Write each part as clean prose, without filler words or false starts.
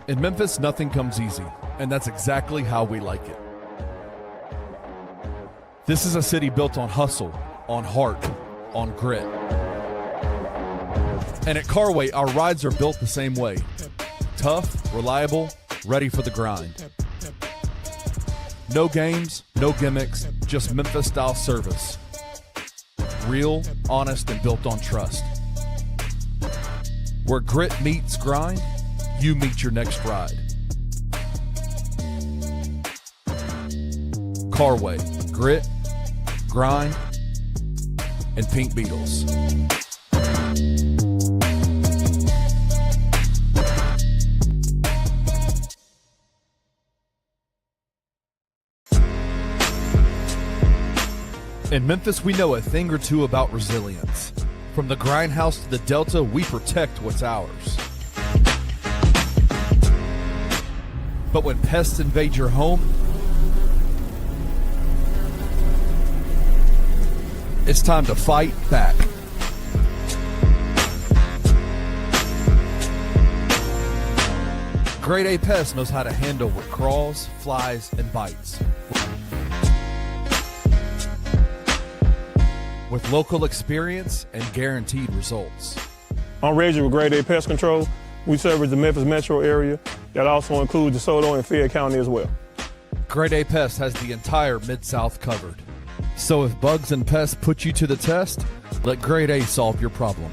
In Memphis, nothing comes easy, and that's exactly how we like it. This is a city built on hustle, on heart, on grit. And at Carway, our rides are built the same way. Tough, reliable, ready for the grind. No games, no gimmicks, just Memphis-style service. Real, honest, and built on trust. Where grit meets grind, you meet your next ride. Carway, grit, grind, and Pink Beetles. In Memphis, we know a thing or two about resilience. From the grindhouse to the Delta, we protect what's ours. But when pests invade your home, it's time to fight back. Grade A Pest knows how to handle what crawls, flies, and bites. With local experience and guaranteed results. I'm Reggie with Grade A Pest Control. We service the Memphis metro area. That also includes DeSoto and Fayette County as well. Grade A Pest has the entire Mid-South covered. So if bugs and pests put you to the test, let Grade A solve your problem.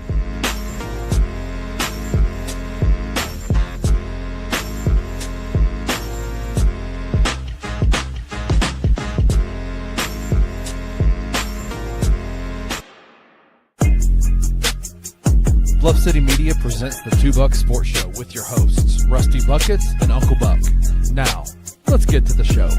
Bluff City Media presents the Two Buck Sports Show with your hosts, Rusty Buckets and Uncle Buck. Now, let's get to the show.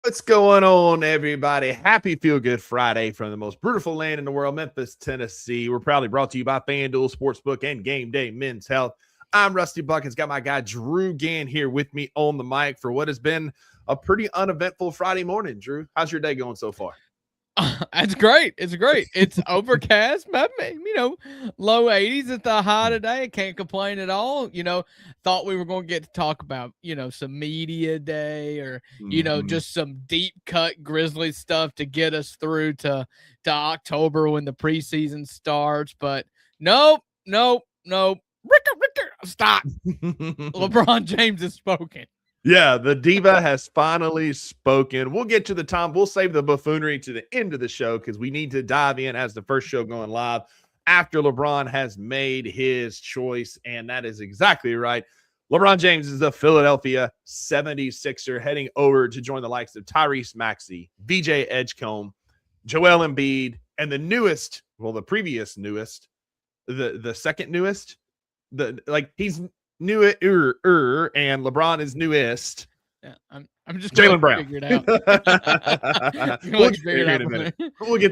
What's going on, everybody? Happy Feel Good Friday from the most beautiful land in the world, Memphis, Tennessee. We're proudly brought to you by FanDuel Sportsbook and Game Day Men's Health. I'm Rusty Buckets. Got my guy Drew Gann here with me on the mic for what has been a pretty uneventful Friday morning. Drew, how's your day going so far? It's great. It's great. It's overcast, but low 80s at the high today. Can't complain at all. Thought we were going to get to talk about, some media day or, just some deep cut Grizzlies stuff to get us through to October when the preseason starts. But nope. Ricker, stop. LeBron James has spoken. Yeah, the diva has finally spoken. We'll get to the time. We'll save the buffoonery to the end of the show because we need to dive in as the first show going live after LeBron has made his choice, and that is exactly right. LeBron James is a Philadelphia 76er heading over to join the likes of Tyrese Maxey, VJ Edgecombe, Joel Embiid, and the previous newest, the second newest, he's newer and LeBron is newest. Yeah, I'm just Jalen Brown. Figure it out. We'll get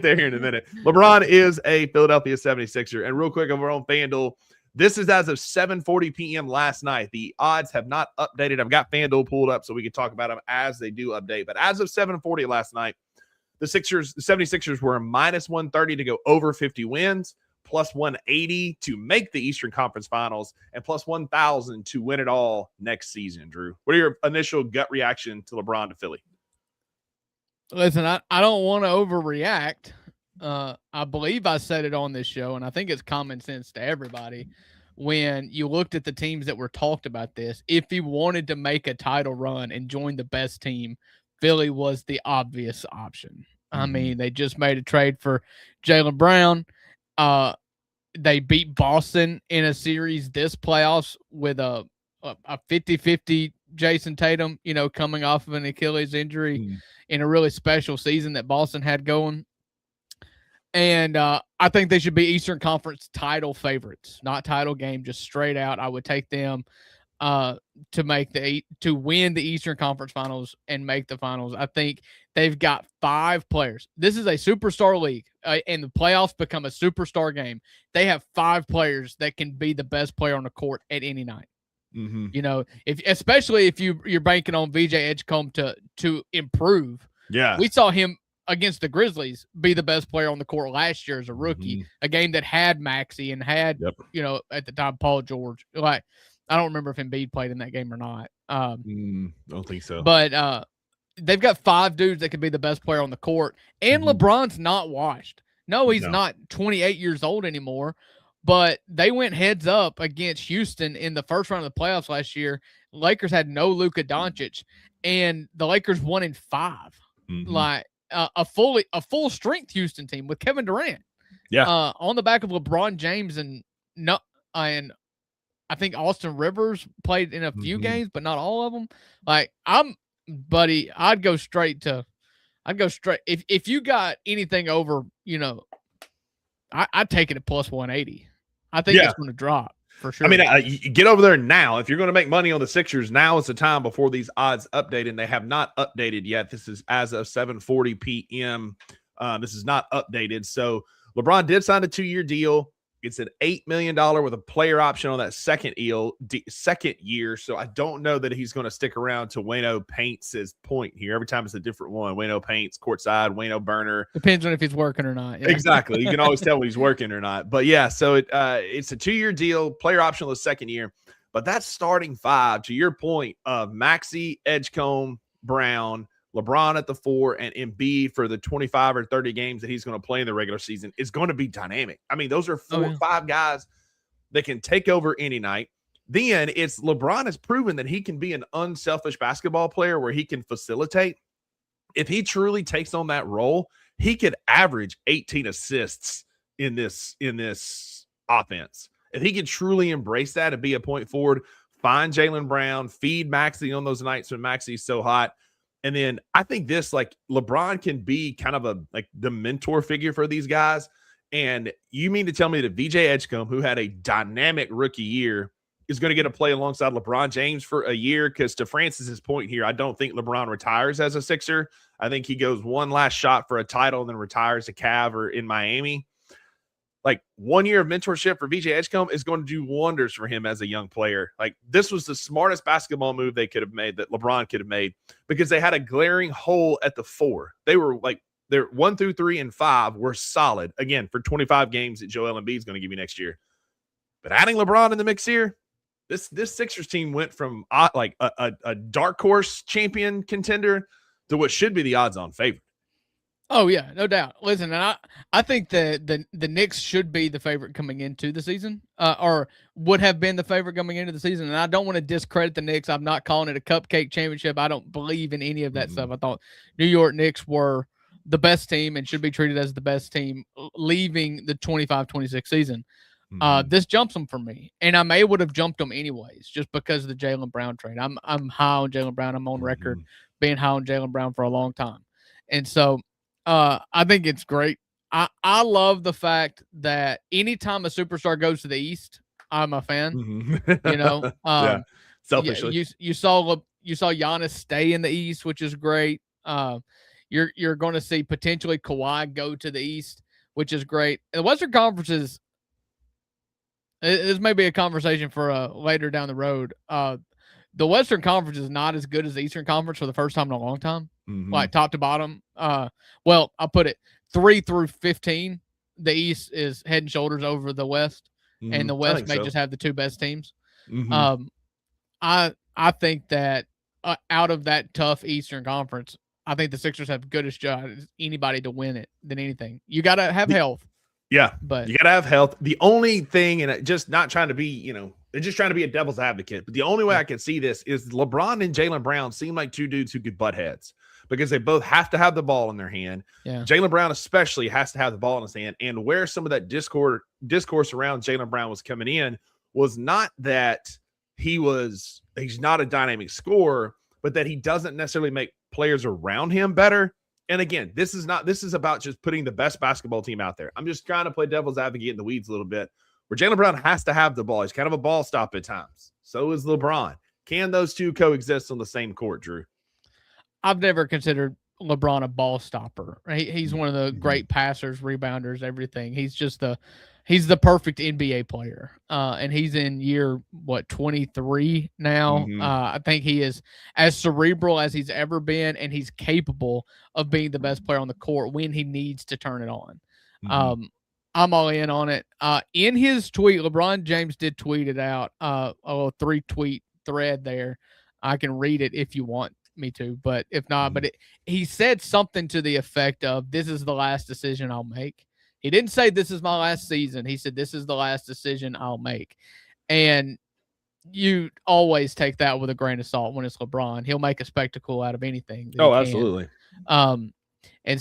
there here in a minute. LeBron is a Philadelphia 76er. And real quick, over on FanDuel, this is as of 7:40 p.m. last night. The odds have not updated. I've got FanDuel pulled up so we can talk about them as they do update. But as of 7:40 last night, the 76ers were minus 130 to go over 50 wins, plus 180 to make the Eastern Conference Finals, and plus 1,000 to win it all next season. Drew, what are your initial gut reaction to LeBron to Philly? Listen, I don't want to overreact. I believe I said it on this show, and I think it's common sense to everybody. When you looked at the teams that were talked about this, if he wanted to make a title run and join the best team, Philly was the obvious option. I mean, they just made a trade for Jalen Brown. They beat Boston in a series this playoffs with a 50-50 Jason Tatum, coming off of an Achilles injury in a really special season that Boston had going. And I think they should be Eastern Conference title favorites, not title game, just straight out. I would take them to win the Eastern Conference Finals and make the finals. I think they've got 5 players. This is a superstar league, and the playoffs become a superstar game. They have 5 players that can be the best player on the court at any night. Especially if you're banking on VJ Edgecombe to improve. Yeah, we saw him against the Grizzlies, be the best player on the court last year as a rookie, a game that had Maxey and had, at the time, Paul George. Like, I don't remember if Embiid played in that game or not. Don't think so. But they've got 5 dudes that could be the best player on the court, and LeBron's not washed. No, he's not 28 years old anymore, but they went heads up against Houston in the first round of the playoffs last year. Lakers had no Luka Doncic, and the Lakers won in 5. Like a full strength Houston team with Kevin Durant. Yeah. On the back of LeBron James and I think Austin Rivers played in a few games, but not all of them. Like, I'd go straight. If you got anything over, I'd take it at plus 180. I think it's going to drop for sure. I mean, you get over there now. If you're going to make money on the Sixers, now is the time before these odds update, and they have not updated yet. This is as of 7:40 p.m. This is not updated. So LeBron did sign a 2-year deal. It's an $8 million with a player option on that second year. So I don't know that he's going to stick around to Wayno paints his point here. Every time it's a different one. Wayno paints courtside, Wayno burner. Depends on if he's working or not. Yeah. Exactly. You can always tell when he's working or not. But yeah, so it's a 2-year deal, player option on the second year. But that's starting 5, to your point, of Maxey, Edgecombe, Brown, LeBron at the 4, and Embiid for the 25 or 30 games that he's going to play in the regular season is going to be dynamic. I mean, those are 4 or 5 guys that can take over any night. Then it's LeBron has proven that he can be an unselfish basketball player where he can facilitate. If he truly takes on that role, he could average 18 assists in this offense. If he could truly embrace that and be a point forward, find Jalen Brown, feed Maxey on those nights when Maxey's so hot. And then I think LeBron can be kind of the mentor figure for these guys. And you mean to tell me that VJ Edgecombe, who had a dynamic rookie year, is going to get to play alongside LeBron James for a year? Because to Francis's point here, I don't think LeBron retires as a Sixer. I think he goes one last shot for a title and then retires to Cav or in Miami. Like, 1 year of mentorship for VJ Edgecombe is going to do wonders for him as a young player. Like, this was the smartest basketball move they could have made, that LeBron could have made, because they had a glaring hole at the 4. They were like, their 1 through 3 and 5 were solid, again, for 25 games that Joel Embiid is going to give you next year. But adding LeBron in the mix here, this Sixers team went from like a dark horse champion contender to what should be the odds-on favorite. Oh yeah, no doubt. Listen, and I think the Knicks should be the favorite coming into the season, or would have been the favorite coming into the season. And I don't want to discredit the Knicks. I'm not calling it a cupcake championship. I don't believe in any of that stuff. I thought New York Knicks were the best team and should be treated as the best team leaving the 25-26 season. This jumps them for me, and I would have jumped them anyways, just because of the Jalen Brown trade. I'm high on Jalen Brown. I'm on record being high on Jalen Brown for a long time, and so. I think it's great. I love the fact that anytime a superstar goes to the East, I'm a fan. Selfishly. You saw Giannis stay in the East, which is great. You're going to see potentially Kawhi go to the East, which is great. And the Western Conference this may be a conversation for later down the road. The Western Conference is not as good as the Eastern Conference for the first time in a long time, like top to bottom. Well, I'll put it 3 through 15. The East is head and shoulders over the West, and the West may just have the 2 best teams. I think that out of that tough Eastern Conference, I think the Sixers have good as shot as anybody to win it than anything. You got to have health. Yeah, but you got to have health. The only thing, and just not trying to be, they're just trying to be a devil's advocate. But the only way I can see this is LeBron and Jalen Brown seem like 2 dudes who could butt heads, because they both have to have the ball in their hand. Yeah. Jalen Brown especially has to have the ball in his hand. And where some of that discourse around Jalen Brown was coming in was not that he's not a dynamic scorer, but that he doesn't necessarily make players around him better. And again, this is about just putting the best basketball team out there. I'm just trying to play devil's advocate in the weeds a little bit, where Jalen Brown has to have the ball. He's kind of a ball stop at times. So is LeBron. Can those 2 coexist on the same court, Drew? I've never considered LeBron a ball stopper. He's one of the great passers, rebounders, everything. He's the perfect NBA player. And he's in year 23 now. I think he is as cerebral as he's ever been, and he's capable of being the best player on the court when he needs to turn it on. I'm all in on it. In his tweet, LeBron James did tweet it out, a little 3-tweet thread there. I can read it if you want me to, but if not, he said something to the effect of, "This is the last decision I'll make." He didn't say this is my last season. He said, "This is the last decision I'll make." And you always take that with a grain of salt when it's LeBron. He'll make a spectacle out of anything. Oh, absolutely. And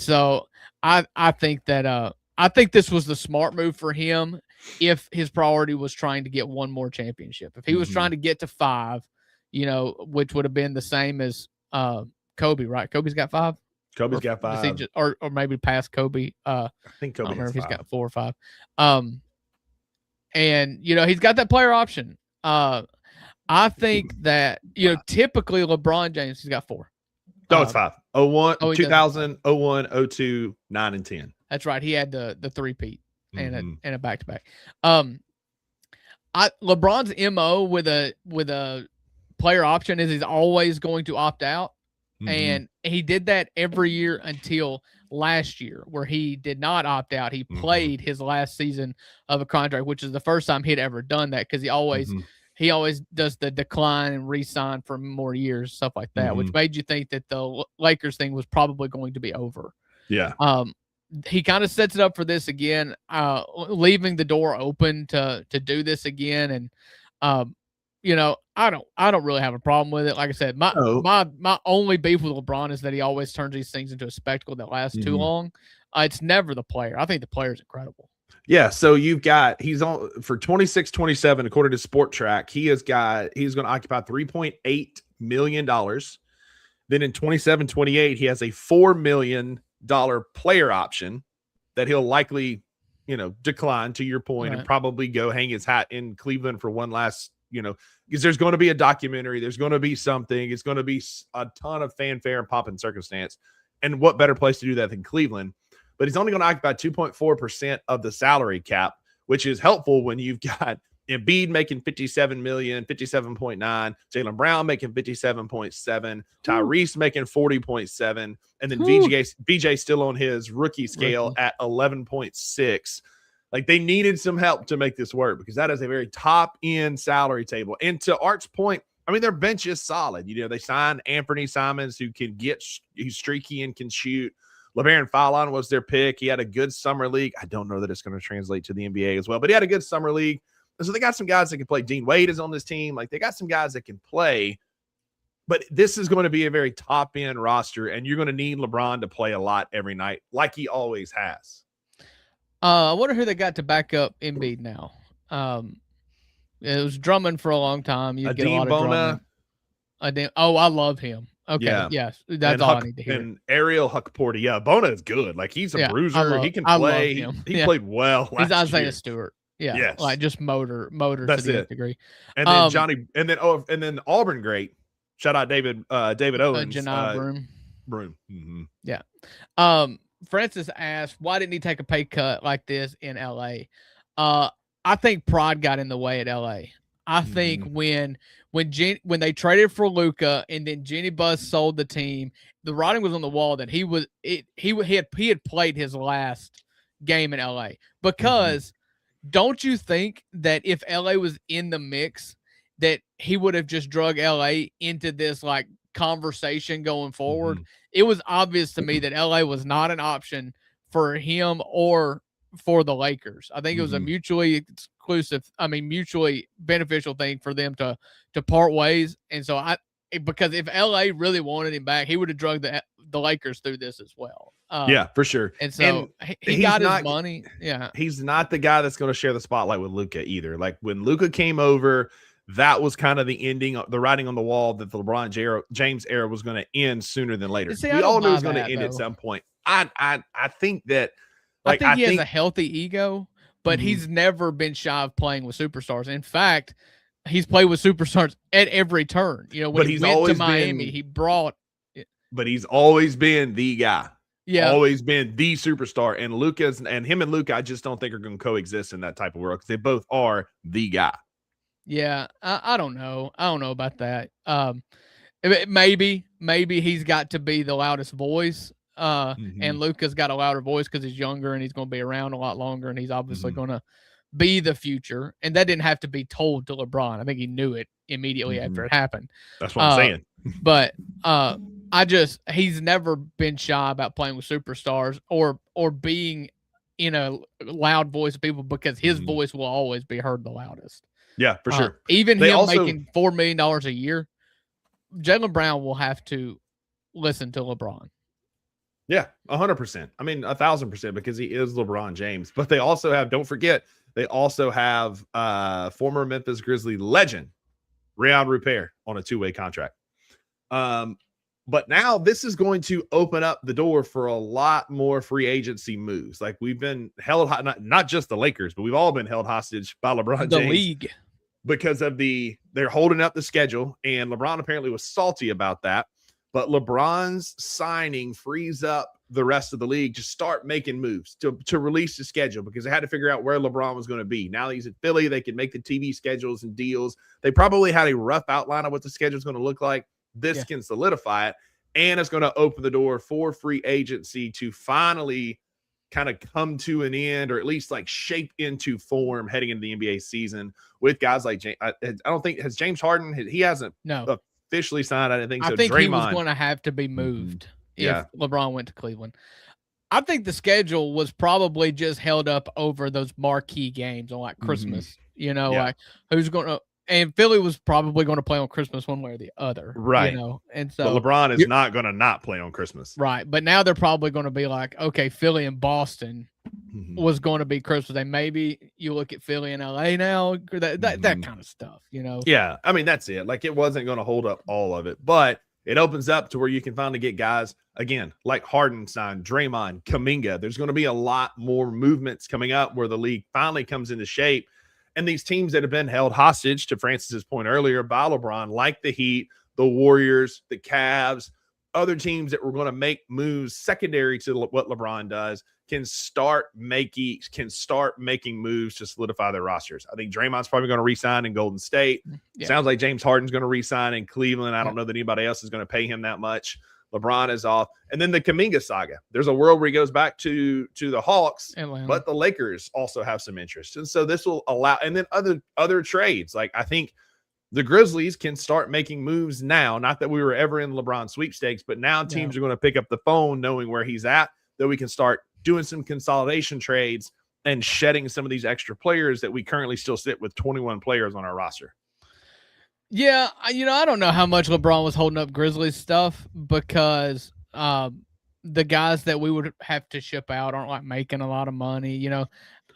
so I think that, I think this was the smart move for him if his priority was trying to get one more championship. If he was trying to get to 5, which would have been the same as Kobe, right? Kobe's got 5? Kobe's got 5. Or maybe past Kobe. I think Kobe I don't remember if has he's 5. got 4 or 5. And, he's got that player option. I think that, typically LeBron James, he's got 4. No, it's 5. 01, Oh, he 2000, 01, 02, 9, and 10. That's right. He had the 3-peat and a back-to-back. LeBron's MO with a player option is he's always going to opt out. And he did that every year until last year, where he did not opt out. He played his last season of a contract, which is the first time he'd ever done that, because he always does the decline and re-sign for more years, stuff like that, which made you think that the Lakers thing was probably going to be over. Yeah. He kind of sets it up for this again, leaving the door open to do this again. And, I don't really have a problem with it. Like I said, my only beef with LeBron is that he always turns these things into a spectacle that lasts too long. It's never the player. I think the player is incredible. Yeah, so he's on for 26-27 according to Sport Track. He's going to occupy $3.8 million. Then in 27-28, he has a $4 million player option that he'll likely, decline, to your point, and probably go hang his hat in Cleveland for one last, because there's going to be a documentary, there's going to be something, it's going to be a ton of fanfare and pop and circumstance. And what better place to do that than Cleveland? But he's only going to occupy 2.4% of the salary cap, which is helpful when you've got Embiid making $57 million, 57.9, Jalen Brown making 57.7, Tyrese making 40.7, and then VJ still on his rookie scale at 11.6. Like, they needed some help to make this work, because that is a very top end salary table. And to Art's point, I mean, their bench is solid. They signed Anthony Simons, who can he's streaky and can shoot. LeBron Fallon was their pick. He had a good summer league. I don't know that it's going to translate to the NBA as well, but he had a good summer league. And so they got some guys that can play. Dean Wade is on this team. Like, they got some guys that can play, but this is going to be a very top end roster, and you're going to need LeBron to play a lot every night, like he always has. I wonder who they got to back up Embiid now. It was Drummond for a long time. You get a lot of Drummond. I love him. Okay, yeah. Yes, that's all I need to hear. And Ariel Huckporty, Bona is good. Like, he's a bruiser. He can play. He played well last He's Isaiah year. Stewart. Yeah, yes. Like, just motor that's to the it. Degree. And then and then Auburn great. Shout out David Owens. Janai Broom. Mm-hmm. Yeah. Francis asked, why didn't he take a pay cut like this in LA? I think pride got in the way at LA. I think when they traded for Luka and then Jenny Buss sold the team, the writing was on the wall that he had played his last game in LA. Because don't you think that if LA was in the mix, that he would have just drug LA into this like conversation going forward? It was obvious to me that LA was not an option for him or for the Lakers. I think it was a mutually beneficial thing for them to part ways. And so because if LA really wanted him back, he would have drugged the Lakers through this as well. Yeah, for sure. And so he got his money. Yeah. He's not the guy that's going to share the spotlight with Luka either. Like, when Luka came over, that was kind of the ending, the writing on the wall that the LeBron James era was going to end sooner than later. See, we all knew it was going to end at some point. I think that, like, I think he has a healthy ego, but he's never been shy of playing with superstars. In fact, he's played with superstars at every turn. When he went to Miami, he brought. but he's always been the guy. Yeah. Always been the superstar. And him and Luka, I just don't think are going to coexist in that type of world because they both are the guy. Yeah. I don't know. I don't know about that. Maybe he's got to be the loudest voice. And Luka's got a louder voice because he's younger and he's going to be around a lot longer, and he's obviously going to be the future. And that didn't have to be told to LeBron. I think he knew it immediately after it happened. That's what I'm saying. But he's never been shy about playing with superstars or being in a loud voice of people, because his voice will always be heard the loudest. Yeah, for sure. Even him making $4 million a year, Jalen Brown will have to listen to LeBron. Yeah, 100%. I mean, 1,000%, because he is LeBron James. But they also have, don't forget, they also have former Memphis Grizzly legend Rayon Rupert on a 2-way contract. But now this is going to open up the door for a lot more free agency moves. Like, we've been held, not just the Lakers, but we've all been held hostage by LeBron James. The league. Because of they're holding up the schedule, and LeBron apparently was salty about that. But LeBron's signing frees up the rest of the league to start making moves to release the schedule, because they had to figure out where LeBron was going to be. Now that he's at Philly, they can make the TV schedules and deals. They probably had a rough outline of what the schedule is going to look like. This can solidify it, and it's going to open the door for free agency to finally kind of come to an end, or at least like shape into form heading into the NBA season with guys like James. I don't think, has James Harden, he hasn't officially signed. I didn't think so. I think Draymond, he was going to have to be moved if LeBron went to Cleveland. I think the schedule was probably just held up over those marquee games on like Christmas, like who's going to, and Philly was probably going to play on Christmas one way or the other. Right. And so but LeBron is not going to not play on Christmas. Right. But now they're probably going to be like, okay, Philly and Boston was going to be Christmas Day. Maybe you look at Philly and LA now, that kind of stuff, Yeah. I mean, that's it. Like, it wasn't going to hold up all of it, but it opens up to where you can finally get guys, again, like Harden signed, Draymond, Kuminga. There's going to be a lot more movements coming up where the league finally comes into shape. And these teams that have been held hostage, to Francis's point earlier, by LeBron, like the Heat, the Warriors, the Cavs, other teams that were going to make moves secondary to what LeBron does, can start making moves to solidify their rosters. I think Draymond's probably going to re-sign in Golden State. Yeah. Sounds like James Harden's going to re-sign in Cleveland. I don't know that anybody else is going to pay him that much. LeBron is off. And then the Kuminga saga. There's a world where he goes back to the Hawks, Atlanta. But the Lakers also have some interest. And so this will allow, and then other trades. Like, I think the Grizzlies can start making moves now. Not that we were ever in LeBron sweepstakes, but now teams are going to pick up the phone knowing where he's at, that we can start doing some consolidation trades and shedding some of these extra players that we currently still sit with 21 players on our roster. Yeah, I don't know how much LeBron was holding up Grizzlies stuff, because the guys that we would have to ship out aren't like making a lot of money,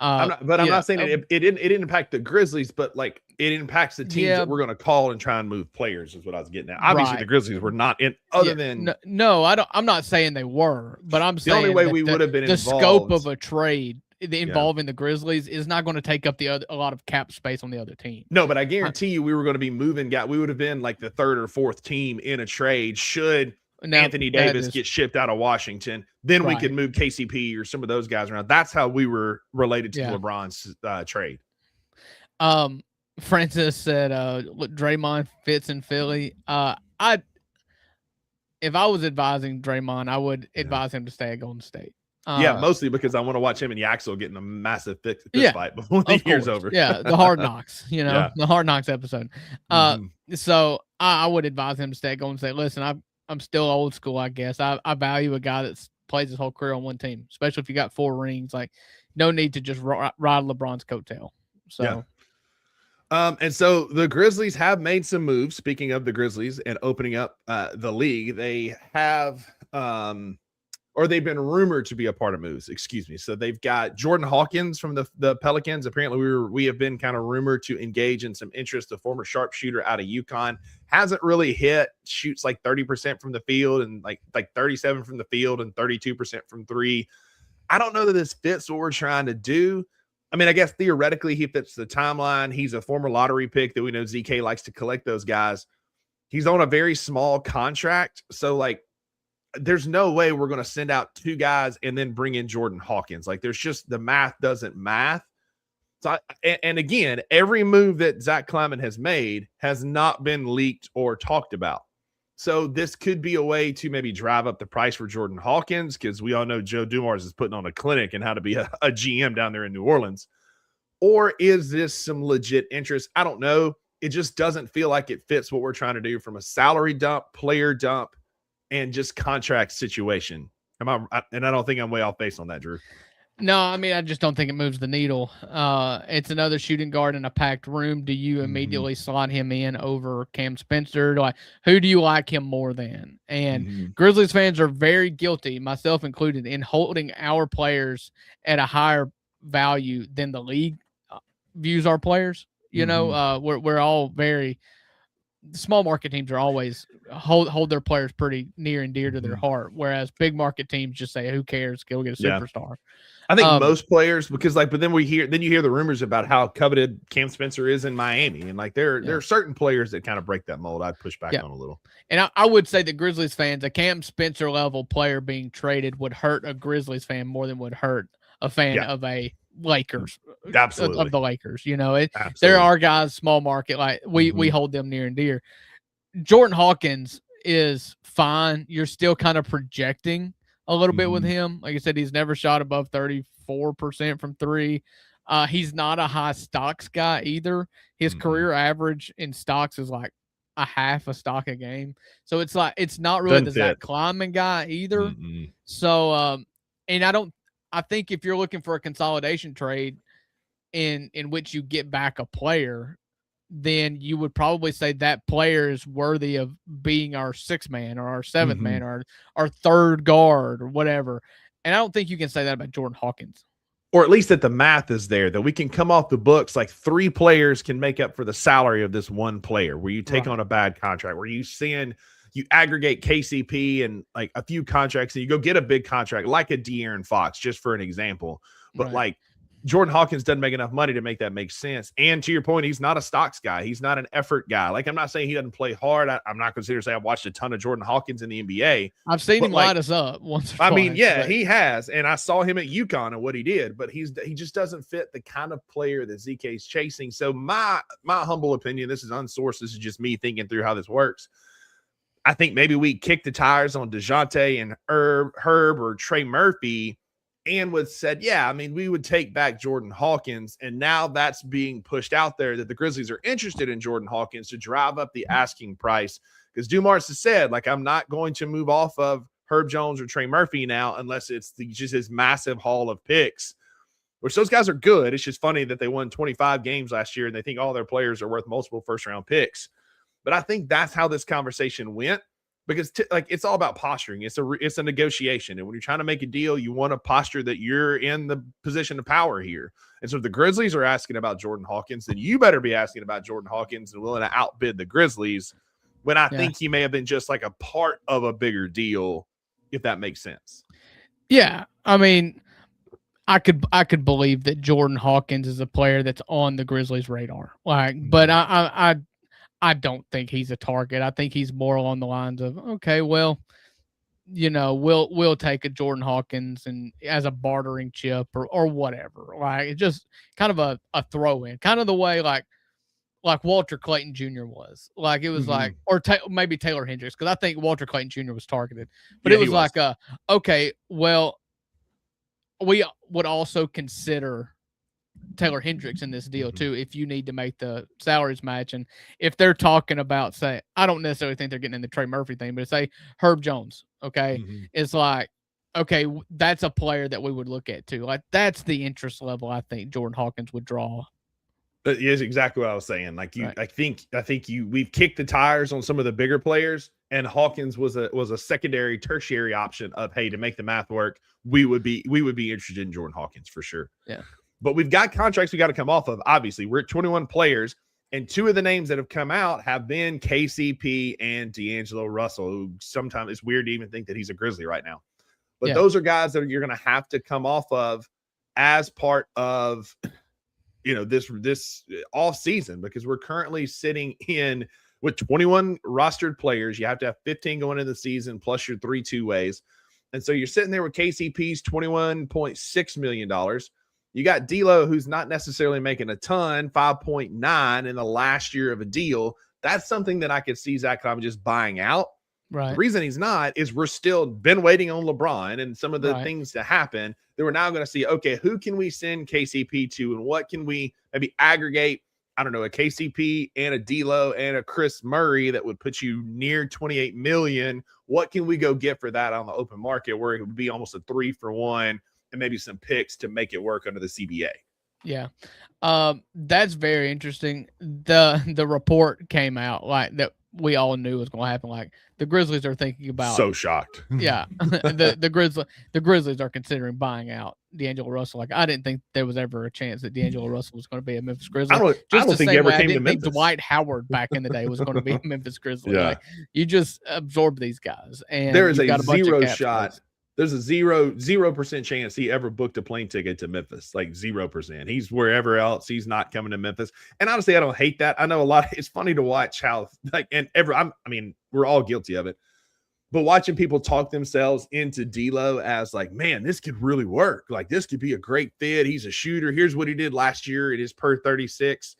I'm not saying it didn't impact the Grizzlies, but like it impacts the teams that we're going to call and try and move players is what I was getting at. Obviously, the Grizzlies were not in, than no, I'm not saying they were, but I'm saying the only way we would have been the involved, scope of a trade involving the Grizzlies is not going to take up a lot of cap space on the other team. No, but I guarantee you we were going to be moving guys. We would have been like the third or fourth team in a trade should Anthony Davis get shipped out of Washington. Then we could move KCP or some of those guys around. That's how we were related to LeBron's trade. Francis said Draymond fits in Philly. If I was advising Draymond, I would advise him to stay at Golden State. Mostly because I want to watch him and Yaxel getting a massive fist fight before the year's over. Yeah, the Hard Knocks, the Hard Knocks episode. So I would advise him to stay at Golden State. Listen, I'm still old school, I guess. I value a guy that plays his whole career on one team, especially if you got 4 rings. Like, no need to just ride LeBron's coattail. So. And so the Grizzlies have made some moves. Speaking of the Grizzlies and opening up the league, they have or they've been rumored to be a part of moves. Excuse me. So they've got Jordan Hawkins from the Pelicans. Apparently, we have been kind of rumored to engage in some interest. The former sharpshooter out of UConn hasn't really hit. Shoots like 30% from the field and like 37 from the field and 32% from 3. I don't know that this fits what we're trying to do. I mean, I guess theoretically he fits the timeline. He's a former lottery pick that we know ZK likes to collect those guys. He's on a very small contract. So like there's no way we're going to send out 2 guys and then bring in Jordan Hawkins. Like, there's just the math doesn't math. So, and again, every move that Zach Kleiman has made has not been leaked or talked about. So this could be a way to maybe drive up the price for Jordan Hawkins, because we all know Joe Dumars is putting on a clinic and how to be a GM down there in New Orleans. Or is this some legit interest? I don't know. It just doesn't feel like it fits what we're trying to do from a salary dump, player dump, and just contract situation. And I don't think I'm way off base on that, Drew. No, I mean, I just don't think it moves the needle. It's another shooting guard in a packed room. Do you immediately slot him in over Cam Spencer? Who do you like him more than? And Grizzlies fans are very guilty, myself included, in holding our players at a higher value than the league views our players. You know, we're all very small market teams are always hold their players pretty near and dear to their heart, whereas big market teams just say, "Who cares? Go get a superstar." I think most players, because but then you hear the rumors about how coveted Cam Spencer is in Miami, and there are certain players that kind of break that mold. I'd push back on a little. And I would say that Grizzlies fans, a Cam Spencer level player being traded would hurt a Grizzlies fan more than would hurt a fan of a Lakers, absolutely, of the Lakers. You know, there are guys small market, like we hold them near and dear. Jordan Hawkins is fine. You're still kind of projecting a little bit with him. Like I said, he's never shot above 34% from 3. He's not a high stocks guy either. His career average in stocks is like a half a stock a game. So it's not really the Zach Kleiman guy either. So, and I think if you're looking for a consolidation trade in which you get back a player, then you would probably say that player is worthy of being our 6th man or our 7th man or our 3rd guard or whatever. And I don't think you can say that about Jordan Hawkins. Or at least that the math is there, that we can come off the books, like 3 players can make up for the salary of this one player, where you take on a bad contract, where you aggregate KCP and like a few contracts and you go get a big contract like a De'Aaron Fox, just for an example. But like Jordan Hawkins doesn't make enough money to make that make sense. And to your point, he's not a stocks guy. He's not an effort guy. Like, I'm not saying he doesn't play hard. I'm not considered to say I've watched a ton of Jordan Hawkins in the NBA. I've seen him light us up once or twice. I mean, he has. And I saw him at UConn and what he did, but he just doesn't fit the kind of player that ZK's chasing. So my humble opinion, this is unsourced, this is just me thinking through how this works. I think maybe we kick the tires on DeJounte and Herb or Trey Murphy, and said, we would take back Jordan Hawkins. And now that's being pushed out there that the Grizzlies are interested in Jordan Hawkins to drive up the asking price. Because Dumars has said, I'm not going to move off of Herb Jones or Trey Murphy now unless it's just his massive haul of picks, which those guys are good. It's just funny that they won 25 games last year and they think all their players are worth multiple first-round picks. But I think that's how this conversation went. Because it's all about posturing. It's a negotiation. And when you're trying to make a deal, you want to posture that you're in the position of power here. And so if the Grizzlies are asking about Jordan Hawkins, then you better be asking about Jordan Hawkins and willing to outbid the Grizzlies, when I think he may have been just like a part of a bigger deal, if that makes sense. Yeah. I mean, I could believe that Jordan Hawkins is a player that's on the Grizzlies' radar. But I don't think he's a target. I think he's more along the lines of, okay, well, we'll take a Jordan Hawkins and as a bartering chip or whatever. It's just kind of a throw in, kind of the way like Walter Clayton Jr. was. It was maybe Taylor Hendricks, because I think Walter Clayton Jr. was targeted. But it was okay, well, we would also consider Taylor Hendricks in this deal too, if you need to make the salaries match. And if they're talking about, say, I don't necessarily think they're getting in the Trey Murphy thing, but say Herb Jones, okay, it's okay, that's a player that we would look at too. That's the interest level I think Jordan Hawkins would draw. That is exactly what I was saying. I think we've kicked the tires on some of the bigger players, and Hawkins was a secondary, tertiary option of, hey, to make the math work, we would be interested in Jordan Hawkins for sure. Yeah. But we've got contracts we got to come off of. Obviously, we're at 21 players, and 2 of the names that have come out have been KCP and D'Angelo Russell, who sometimes it's weird to even think that he's a Grizzly right now. But those are guys that you're going to have to come off of as part of, this off season, because we're currently sitting in with 21 rostered players. You have to have 15 going into the season plus your 3 two-ways. And so you're sitting there with KCP's $21.6 million. You got D-Lo, who's not necessarily making a ton, 5.9 in the last year of a deal. That's something that I could see Zach Kleiman just buying out. Right. The reason he's not is we're still been waiting on LeBron and some of the things to happen that we're now going to see, okay, who can we send KCP to and what can we maybe aggregate? I don't know, a KCP and a D-Lo and a Chris Murray that would put you near 28 million. What can we go get for that on the open market where it would be almost a 3-for-1 and maybe some picks to make it work under the CBA? Yeah. That's very interesting. The report came out like that we all knew was going to happen. Like the Grizzlies are thinking about. So shocked. Yeah. the Grizzlies are considering buying out D'Angelo Russell. Like I didn't think there was ever a chance that D'Angelo Russell was going to be a Memphis Grizzly. I don't think he ever came to Memphis. Think Dwight Howard back in the day was going to be a Memphis Grizzly. Yeah. Like you just absorb these guys, and there is a got zero bunch of shot. space. There's a 0% chance he ever booked a plane ticket to Memphis. Like 0%. He's wherever else. He's not coming to Memphis. And honestly, I don't hate that. I know a lot. It's funny to watch how we're all guilty of it. But watching people talk themselves into D-Lo as like, man, this could really work. Like this could be a great fit. He's a shooter. Here's what he did last year. It is per 36.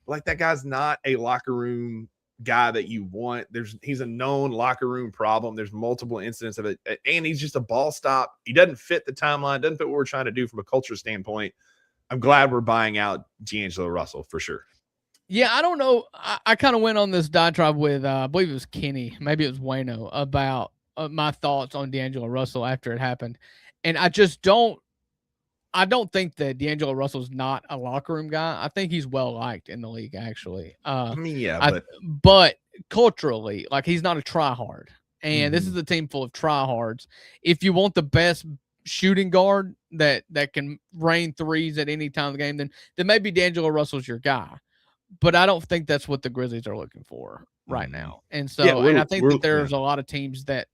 Like that guy's not a locker room guy that you want. He's a known locker room problem. There's multiple incidents of it, and he's just a ball stop. He doesn't fit the timeline, doesn't fit what we're trying to do from a culture standpoint. I'm glad we're buying out D'Angelo Russell for sure. Yeah, I don't know. I kind of went on this diatribe with I believe it was Kenny, maybe it was Wayno, about my thoughts on D'Angelo Russell after it happened, and I don't think that D'Angelo Russell's not a locker room guy. I think he's well liked in the league, actually. But culturally, like he's not a tryhard. And this is a team full of tryhards. If you want the best shooting guard that can rain threes at any time of the game, then maybe D'Angelo Russell's your guy. But I don't think that's what the Grizzlies are looking for right now. And so, I think that there's a lot of teams that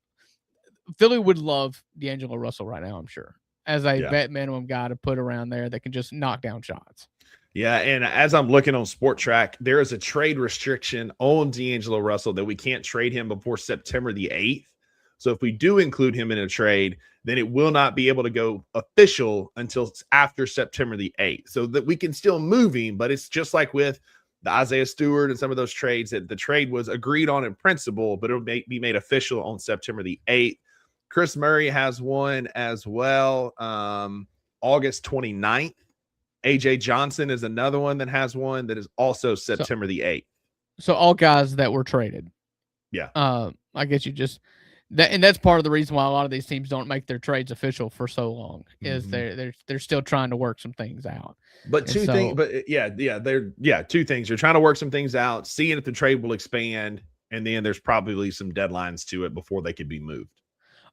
Philly would love D'Angelo Russell right now, I'm sure, as a vet minimum guy to put around there that can just knock down shots. Yeah, and as I'm looking on Sport Track, there is a trade restriction on D'Angelo Russell that we can't trade him before September the 8th. So if we do include him in a trade, then it will not be able to go official until after September the 8th. So that we can still move him, but it's just like with the Isaiah Stewart and some of those trades that the trade was agreed on in principle, but it'll be made official on September the 8th. Chris Murray has one as well, August 29th. AJ Johnson is another one that has one that is also September the 8th. So all guys that were traded. Yeah. I guess you just that, and that's part of the reason why a lot of these teams don't make their trades official for so long is they're still trying to work some things out. But two things. You're trying to work some things out, seeing if the trade will expand, and then there's probably some deadlines to it before they could be moved.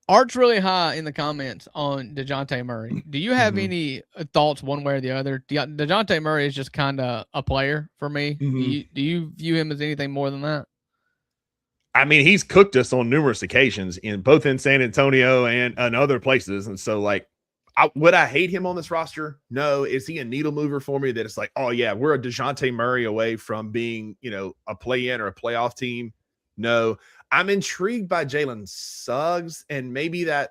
Art's really high in the comments on DeJounte Murray. Do you have any thoughts one way or the other? DeJounte Murray is just kind of a player for me. Do you view him as anything more than that? I mean, he's cooked us on numerous occasions both in San Antonio and other places. And so, like, would I hate him on this roster? No. Is he a needle mover for me that it's like, oh, yeah, we're a DeJounte Murray away from being, a play-in or a playoff team? No. I'm intrigued by Jalen Suggs, and maybe I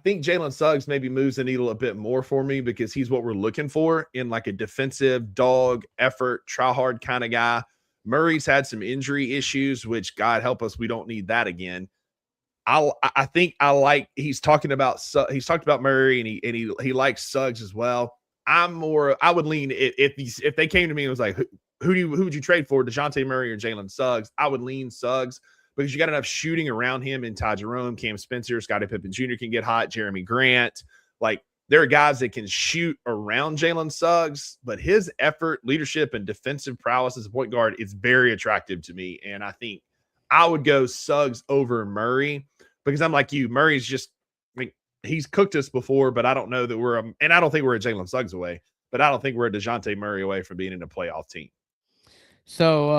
think Jalen Suggs maybe moves the needle a bit more for me because he's what we're looking for in like a defensive dog effort, try hard kind of guy. Murray's had some injury issues, which God help us, we don't need that again. I think he's talked about Murray and he likes Suggs as well. I would lean if they came to me and was like, who would you trade for, DeJounte Murray or Jalen Suggs? I would lean Suggs because you got enough shooting around him in Ty Jerome, Cam Spencer, Scottie Pippen Jr. can get hot, Jeremy Grant. Like, there are guys that can shoot around Jalen Suggs, but his effort, leadership, and defensive prowess as a point guard is very attractive to me. And I think I would go Suggs over Murray because I'm like you. Murray's just, he's cooked us before, but I don't know that and I don't think we're a Jalen Suggs away, but I don't think we're a DeJounte Murray away from being in a playoff team. So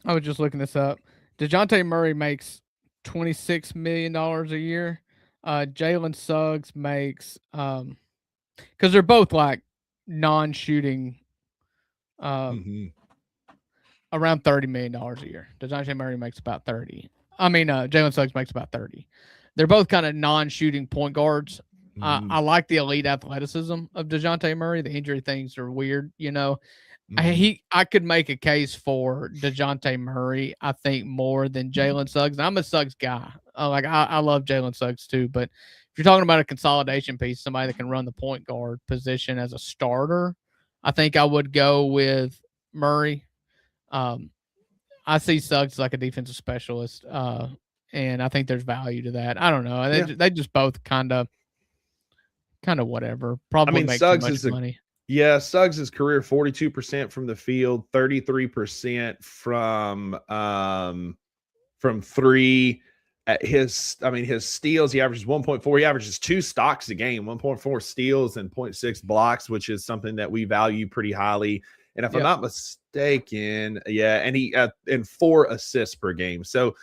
I was just looking this up. DeJounte Murray makes $26 million a year. Jalen Suggs makes because they're both like non-shooting around $30 million a year. DeJounte Murray makes about 30. I mean, Jalen Suggs makes about 30. They're both kind of non-shooting point guards. I like the elite athleticism of DeJounte Murray. The injury things are weird, you know. I could make a case for DeJounte Murray, I think, more than Jalen Suggs. And I'm a Suggs guy. I love Jalen Suggs too. But if you're talking about a consolidation piece, somebody that can run the point guard position as a starter, I think I would go with Murray. I see Suggs like a defensive specialist, and I think there's value to that. I don't know. They just both kind of whatever. Probably make Suggs too much money. Yeah, Suggs' career 42% from the field, 33% from three. His steals, he averages 1.4. He averages 2 stocks a game, 1.4 steals and 0.6 blocks, which is something that we value pretty highly. And if I'm not mistaken, and he and 4 assists per game. So,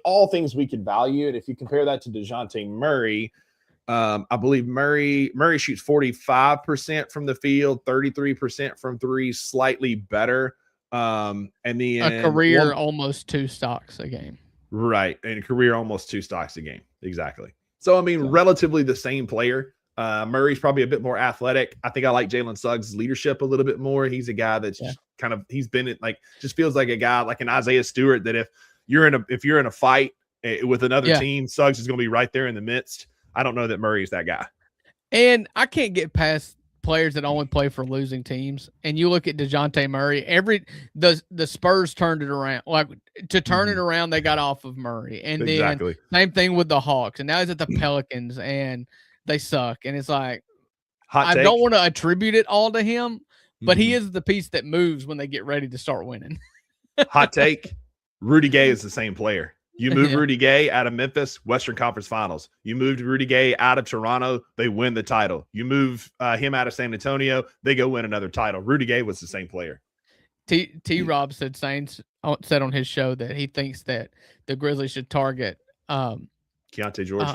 all things we could value. And if you compare that to DeJounte Murray, I believe Murray shoots 45% from the field, 33% from 3, slightly better. And then a career almost 2 stocks a game. Right. And a career almost 2 stocks a game. Exactly. So, relatively the same player. Murray's probably a bit more athletic. I think I like Jalen Suggs' leadership a little bit more. He's a guy that's just he's been in, just feels like a guy like an Isaiah Stewart, that if you're in a fight with another team, Suggs is going to be right there in the midst. I don't know that Murray is that guy. And I can't get past players that only play for losing teams. And you look at DeJounte Murray, the Spurs turned it around. Like, to turn it around, they got off of Murray. And then same thing with the Hawks. And now he's at the Pelicans and they suck. And it's like, I don't want to attribute it all to him, but he is the piece that moves when they get ready to start winning. Hot take. Rudy Gay is the same player. You move Rudy Gay out of Memphis, Western Conference Finals. You moved Rudy Gay out of Toronto, they win the title. You move him out of San Antonio, they go win another title. Rudy Gay was the same player. T-Rob said on his show that he thinks that the Grizzlies should target Keontae George.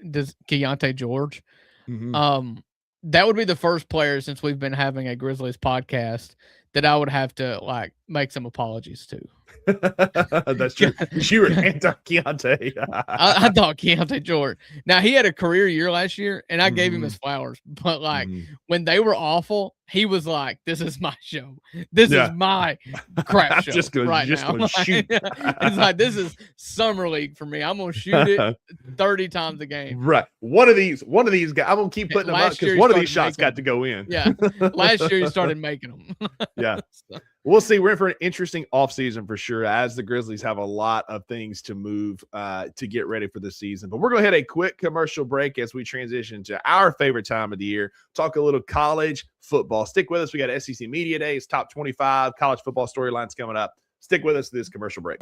Keontae George. That would be the first player since we've been having a Grizzlies podcast that I would have to make some apologies to. That's true. You were anti-Keontae. I thought Keontae George. Now, he had a career year last year, and I gave him his flowers. But when they were awful, he was like, "This is my show. This is my crap show just gonna now." Shoot. It's like, this is summer league for me. I'm gonna shoot it 30 times a game. Right. One of these guys. I'm gonna keep putting them up because one of these shots got to go in. Yeah. Last year he started making them. Yeah. We'll see. We're in for an interesting offseason for sure, as the Grizzlies have a lot of things to move to get ready for the season. But we're going to hit a quick commercial break as we transition to our favorite time of the year, talk a little college football. Stick with us. We got SEC Media Days, top 25 college football storylines coming up. Stick with us to this commercial break.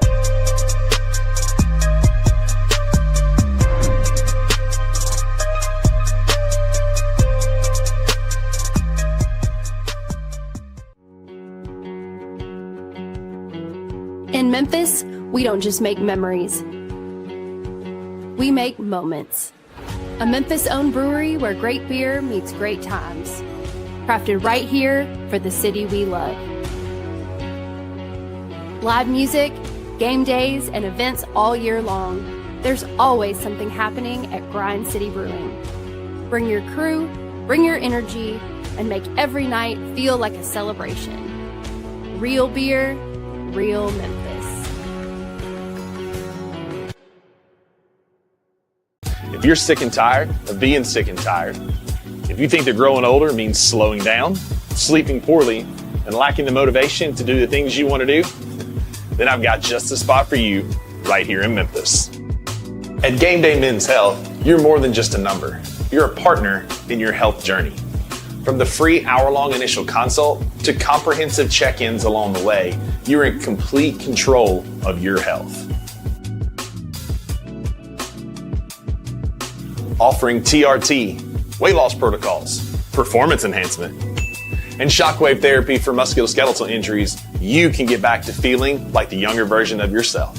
In Memphis, we don't just make memories. We make moments. A Memphis-owned brewery where great beer meets great times. Crafted right here for the city we love. Live music, game days, and events all year long. There's always something happening at Grind City Brewing. Bring your crew, bring your energy, and make every night feel like a celebration. Real beer, real Memphis. If you're sick and tired of being sick and tired, if you think that growing older means slowing down, sleeping poorly, and lacking the motivation to do the things you want to do, then I've got just the spot for you right here in Memphis. At Game Day Men's Health, you're more than just a number. You're a partner in your health journey. From the free hour-long initial consult to comprehensive check-ins along the way, you're in complete control of your health. Offering TRT, weight loss protocols, performance enhancement, and shockwave therapy for musculoskeletal injuries, you can get back to feeling like the younger version of yourself.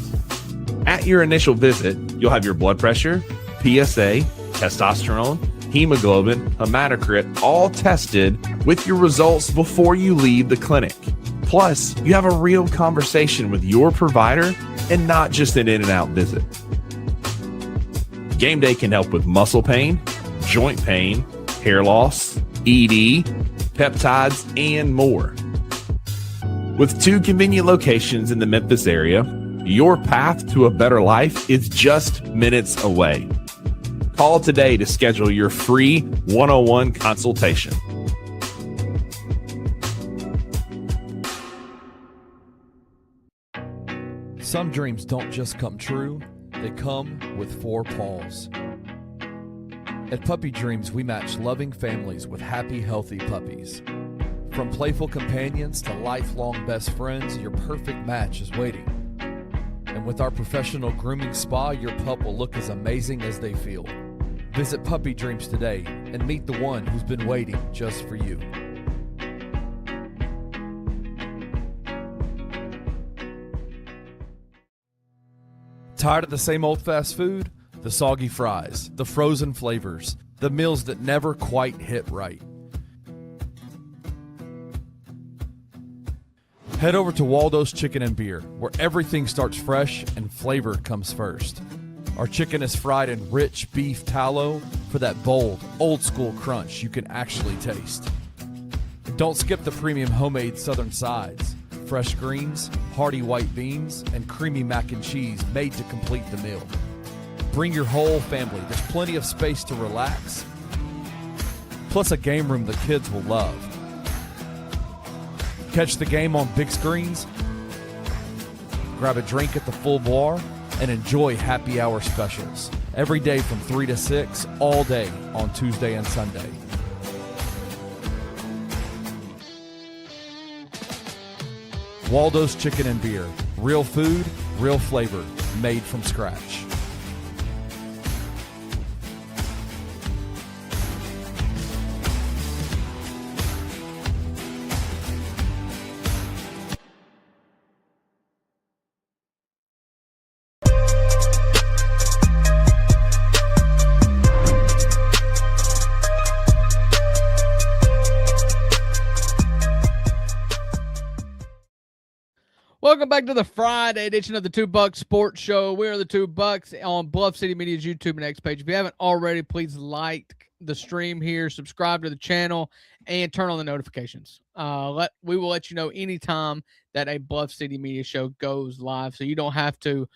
At your initial visit, you'll have your blood pressure, PSA, testosterone, hemoglobin, hematocrit, all tested with your results before you leave the clinic. Plus, you have a real conversation with your provider and not just an in-and-out visit. Game Day can help with muscle pain, joint pain, hair loss, ED, peptides, and more. With 2 convenient locations in the Memphis area, your path to a better life is just minutes away. Call today to schedule your free one-on-one consultation. Some dreams don't just come true, they come with 4 paws. At Puppy Dreams, we match loving families with happy, healthy puppies. From playful companions to lifelong best friends, your perfect match is waiting. And with our professional grooming spa, your pup will look as amazing as they feel. Visit Puppy Dreams today and meet the one who's been waiting just for you. Tired of the same old fast food? The soggy fries, the frozen flavors, the meals that never quite hit right. Head over to Waldo's Chicken and Beer, where everything starts fresh and flavor comes first. Our chicken is fried in rich beef tallow for that bold, old-school crunch you can actually taste. And don't skip the premium homemade southern sides, fresh greens, hearty white beans, and creamy mac and cheese made to complete the meal. Bring your whole family. There's plenty of space to relax, plus a game room the kids will love. Catch the game on big screens, grab a drink at the full bar, and enjoy happy hour specials every day from 3 to 6, all day on Tuesday and Sunday. Waldo's Chicken and Beer. Real food, real flavor, made from scratch. Welcome back to the Friday edition of the 2 Bucks Sports Show. We are the 2 Bucks on Bluff City Media's YouTube and X page. If you haven't already, please like the stream here, subscribe to the channel, and turn on the notifications. We will let you know anytime that a Bluff City Media show goes live, so you don't have to,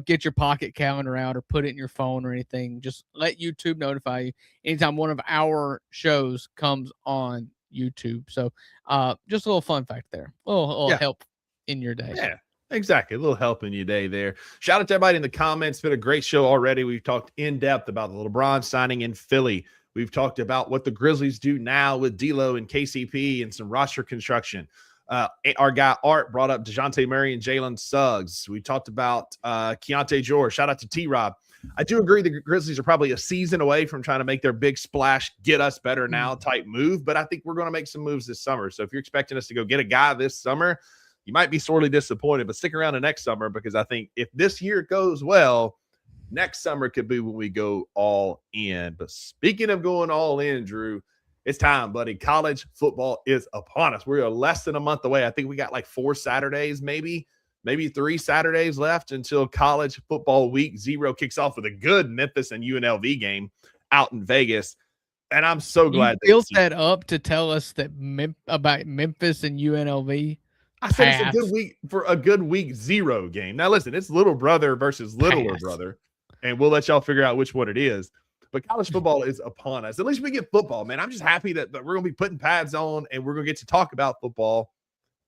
get your pocket calendar out or put it in your phone or anything. Just let YouTube notify you anytime one of our shows comes on YouTube. So just a little fun fact there. A little help in your day. Yeah, exactly. A little help in your day there. Shout out to everybody in the comments. It's been a great show already. We've talked in depth about the LeBron signing in Philly. We've talked about what the Grizzlies do now with D-Lo and KCP and some roster construction. Our guy Art brought up DeJounte Murray and Jalen Suggs. We talked about Keontae George. Shout out to T-Rob. I do agree the Grizzlies are probably a season away from trying to make their big splash, get us better now type move, but I think we're going to make some moves this summer. So if you're expecting us to go get a guy this summer, you might be sorely disappointed, but stick around to next summer, because I think if this year goes well, next summer could be when we go all in. But speaking of going all in, Drew, it's time, buddy. College football is upon us. We're less than a month away. I think we got like 4 Saturdays, maybe 3 Saturdays left until college football week 0 kicks off with a good Memphis and UNLV game out in Vegas. And I'm so glad you built that up to tell us that about Memphis and UNLV. I said it's a good week for a good week 0 game. Now, listen, it's little brother versus littler brother, and we'll let y'all figure out which one it is. But college football is upon us. At least we get football, man. I'm just happy that we're going to be putting pads on, and we're going to get to talk about football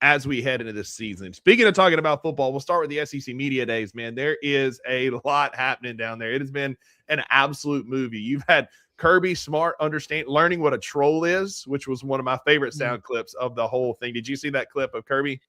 as we head into this season. Speaking of talking about football, we'll start with the SEC Media Days, man. There is a lot happening down there. It has been an absolute movie. You've had Kirby Smart learning what a troll is, which was one of my favorite sound clips of the whole thing. Did you see that clip of Kirby?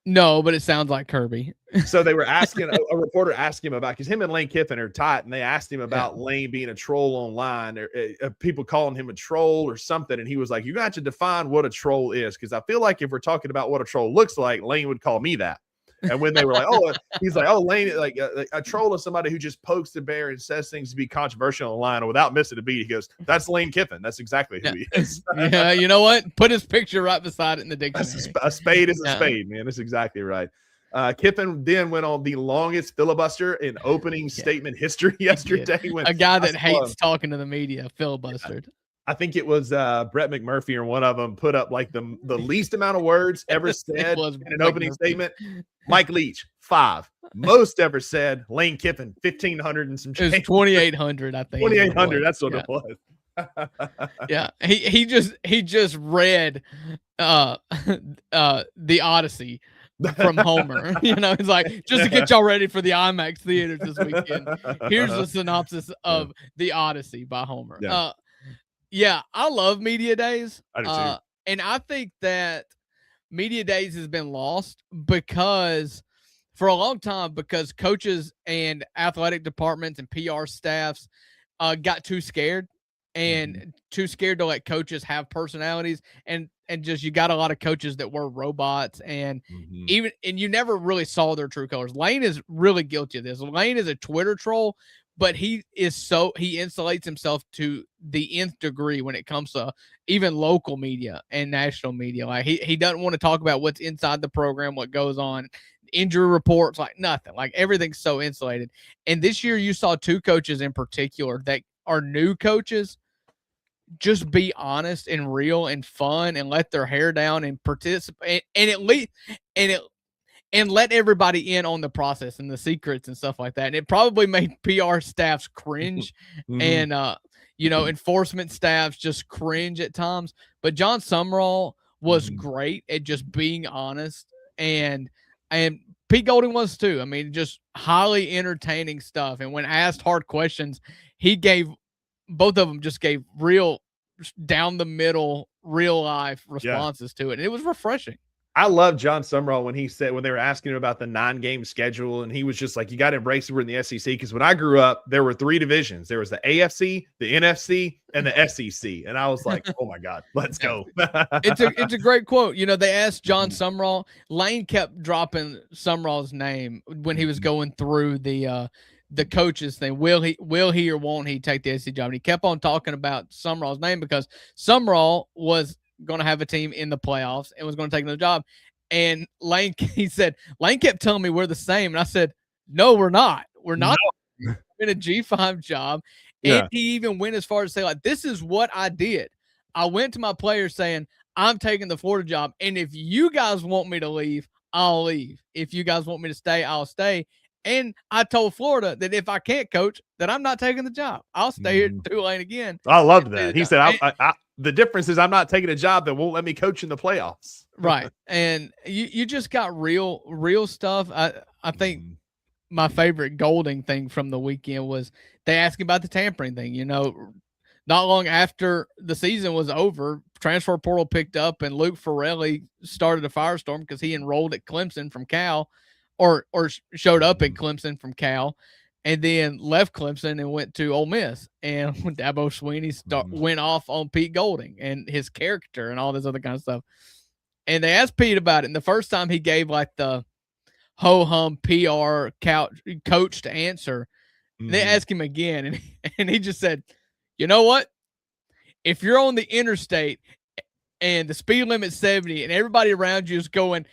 No, but it sounds like Kirby. So they were asking, a reporter asked him about, because him and Lane Kiffin are tight, and they asked him about Lane being a troll online, or people calling him a troll or something. And he was like, you got to define what a troll is, because I feel like if we're talking about what a troll looks like, Lane would call me that. And when they were like, oh, he's like, oh, Lane, like a troll is somebody who just pokes the bear and says things to be controversial online without missing a beat. He goes, that's Lane Kiffin. That's exactly who he is. Yeah, you know what? Put his picture right beside it in the dictionary. A spade is a spade, man. That's exactly right. Kiffin then went on the longest filibuster in opening statement history yesterday. When a guy that hates talking to the media filibustered. I think it was Brett McMurphy or one of them put up like the least amount of words ever said in an opening statement. Mike Leach, 5. Most ever said. Lane Kiffin, 1,500 and some change. It was 2,800, I think. 2,800. That's what it was. Yeah, he just read the Odyssey from Homer. You know, it's like, just to get y'all ready for the IMAX theaters this weekend. Here's the synopsis of the Odyssey by Homer. Yeah, I love media days. I do too. And I think that media days has been lost because for a long time, because coaches and athletic departments and PR staffs got too scared and too scared to let coaches have personalities. And just, you got a lot of coaches that were robots and and you never really saw their true colors. Lane is really guilty of this. Lane is a Twitter troll, but he insulates himself to the nth degree when it comes to even local media and national media. Like he doesn't want to talk about what's inside the program, what goes on, injury reports, like nothing. Like everything's so insulated. And this year you saw 2 coaches in particular that are new coaches just be honest and real and fun and let their hair down and participate and let everybody in on the process and the secrets and stuff like that. And it probably made PR staffs cringe and, enforcement staffs just cringe at times. But John Sumrall was great at just being honest. And Pete Golding was too. I mean, just highly entertaining stuff. And when asked hard questions, both of them just gave real down the middle, real life responses to it. And it was refreshing. I love John Sumrall when they were asking him about the 9-game schedule, and he was just like, you got to embrace it. We're in the SEC. Because when I grew up, there were 3 divisions. There was the AFC, the NFC, and the SEC. And I was like, oh my God, let's go. It's a great quote. You know, they asked John Sumrall. Lane kept dropping Sumrall's name when he was going through the coaches thing. Will he or won't he take the SEC job? And he kept on talking about Sumrall's name because Sumrall was going to have a team in the playoffs and was going to take another job. And Lane kept telling me we're the same. And I said, no, we're not. We're not in a G5 job. And he even went as far as to say, like, this is what I did. I went to my players saying, I'm taking the Florida job. And if you guys want me to leave, I'll leave. If you guys want me to stay, I'll stay. And I told Florida that if I can't coach, that I'm not taking the job. I'll stay here at Tulane again. I loved that. He said, the difference is I'm not taking a job that won't let me coach in the playoffs. Right. And you just got real stuff. I think my favorite Golding thing from the weekend was they asked him about the tampering thing. You know, not long after the season was over, transfer portal picked up and Luke Farrelly started a firestorm because he enrolled at Clemson from Cal or showed up at Clemson from Cal. And then left Clemson and went to Ole Miss. And Dabo Swinney went off on Pete Golding and his character and all this other kind of stuff. And they asked Pete about it. And the first time he gave like the ho-hum PR coached answer, they asked him again. And he just said, you know what? If you're on the interstate and the speed limit's 70 and everybody around you is going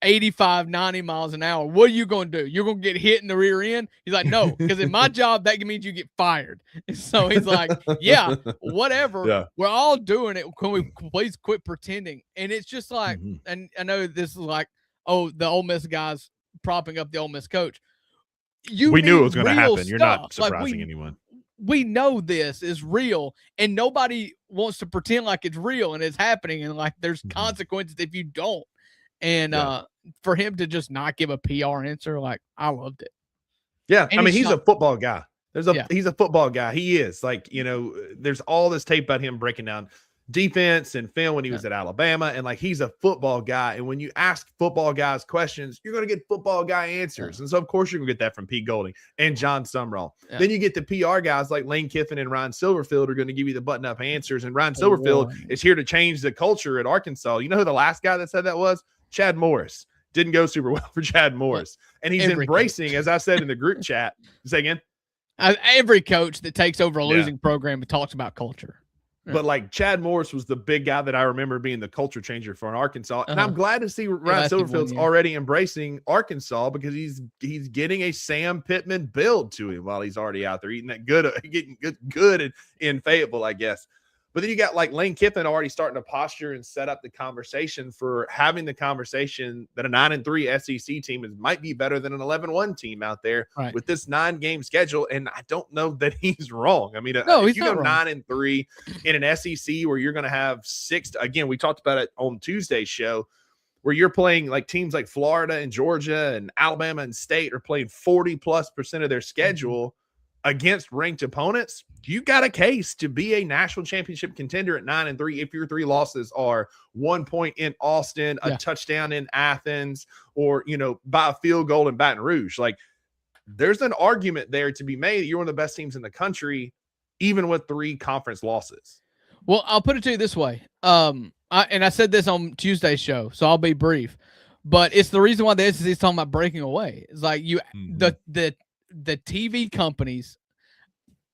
85, 90 miles an hour, what are you going to do? You're going to get hit in the rear end? He's like, no, because in my job, that means you get fired. And so he's like, yeah, whatever. Yeah. We're all doing it. Can we please quit pretending? And it's just like, and I know this is like, oh, the Ole Miss guys propping up the Ole Miss coach. We knew it was going to happen. You're not surprising anyone. We know this is real, and nobody wants to pretend like it's real and it's happening, and like there's consequences if you don't. And for him to just not give a PR answer, like, I loved it. Yeah, and I mean, he's a football guy. He's a football guy. He is, like, you know, there's all this tape about him breaking down defense and film when he was at Alabama, and like, he's a football guy. And when you ask football guys questions, you're going to get football guy answers. And so of course you're going to get that from Pete Golding and John Sumrall. Then you get the PR guys like Lane Kiffin and Ryan Silverfield are going to give you the button up answers. And Ryan Silverfield is here to change the culture at Arkansas. You know who the last guy that said that was? Chad Morris. didn't go super well for Chad Morris. And he's embracing, as I said in the group chat, say again? Every coach that takes over a losing program talks about culture. But like Chad Morris was the big guy that I remember being the culture changer for an Arkansas. And I'm glad to see Ryan Silverfield's already embracing Arkansas because he's getting a Sam Pittman build to him while he's already out there eating that getting good in Fayetteville, I guess. But then you got like Lane Kiffin already starting to posture and set up the conversation for having the conversation that a 9-3 SEC team might be better than an 11-1 team out there with this 9-game schedule. And I don't know that he's wrong. I mean, if you go 9-3 in an SEC where you're going to have 6, again, we talked about it on Tuesday's show, where you're playing like teams like Florida and Georgia and Alabama and State are playing 40+% of their schedule against ranked opponents. You got a case to be a national championship contender at 9-3 if your 3 losses are 1 point in Austin, a touchdown in Athens, or by a field goal in Baton Rouge. Like, there's an argument there to be made that you're one of the best teams in the country, even with 3 conference losses. Well, I'll put it to you this way. I said this on Tuesday's show, so I'll be brief. But it's the reason why the SEC is talking about breaking away. It's like the TV companies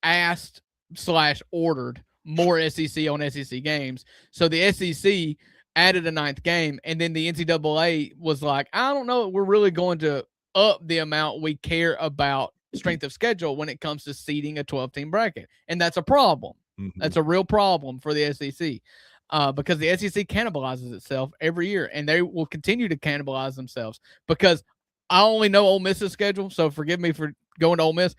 asked/ordered more SEC on SEC games. So the SEC added a 9th game, and then the NCAA was like, I don't know, we're really going to up the amount we care about strength of schedule when it comes to seeding a 12-team bracket. And that's a problem. That's a real problem for the SEC because the SEC cannibalizes itself every year, and they will continue to cannibalize themselves because I only know Ole Miss's schedule, so forgive me for going to Ole Miss.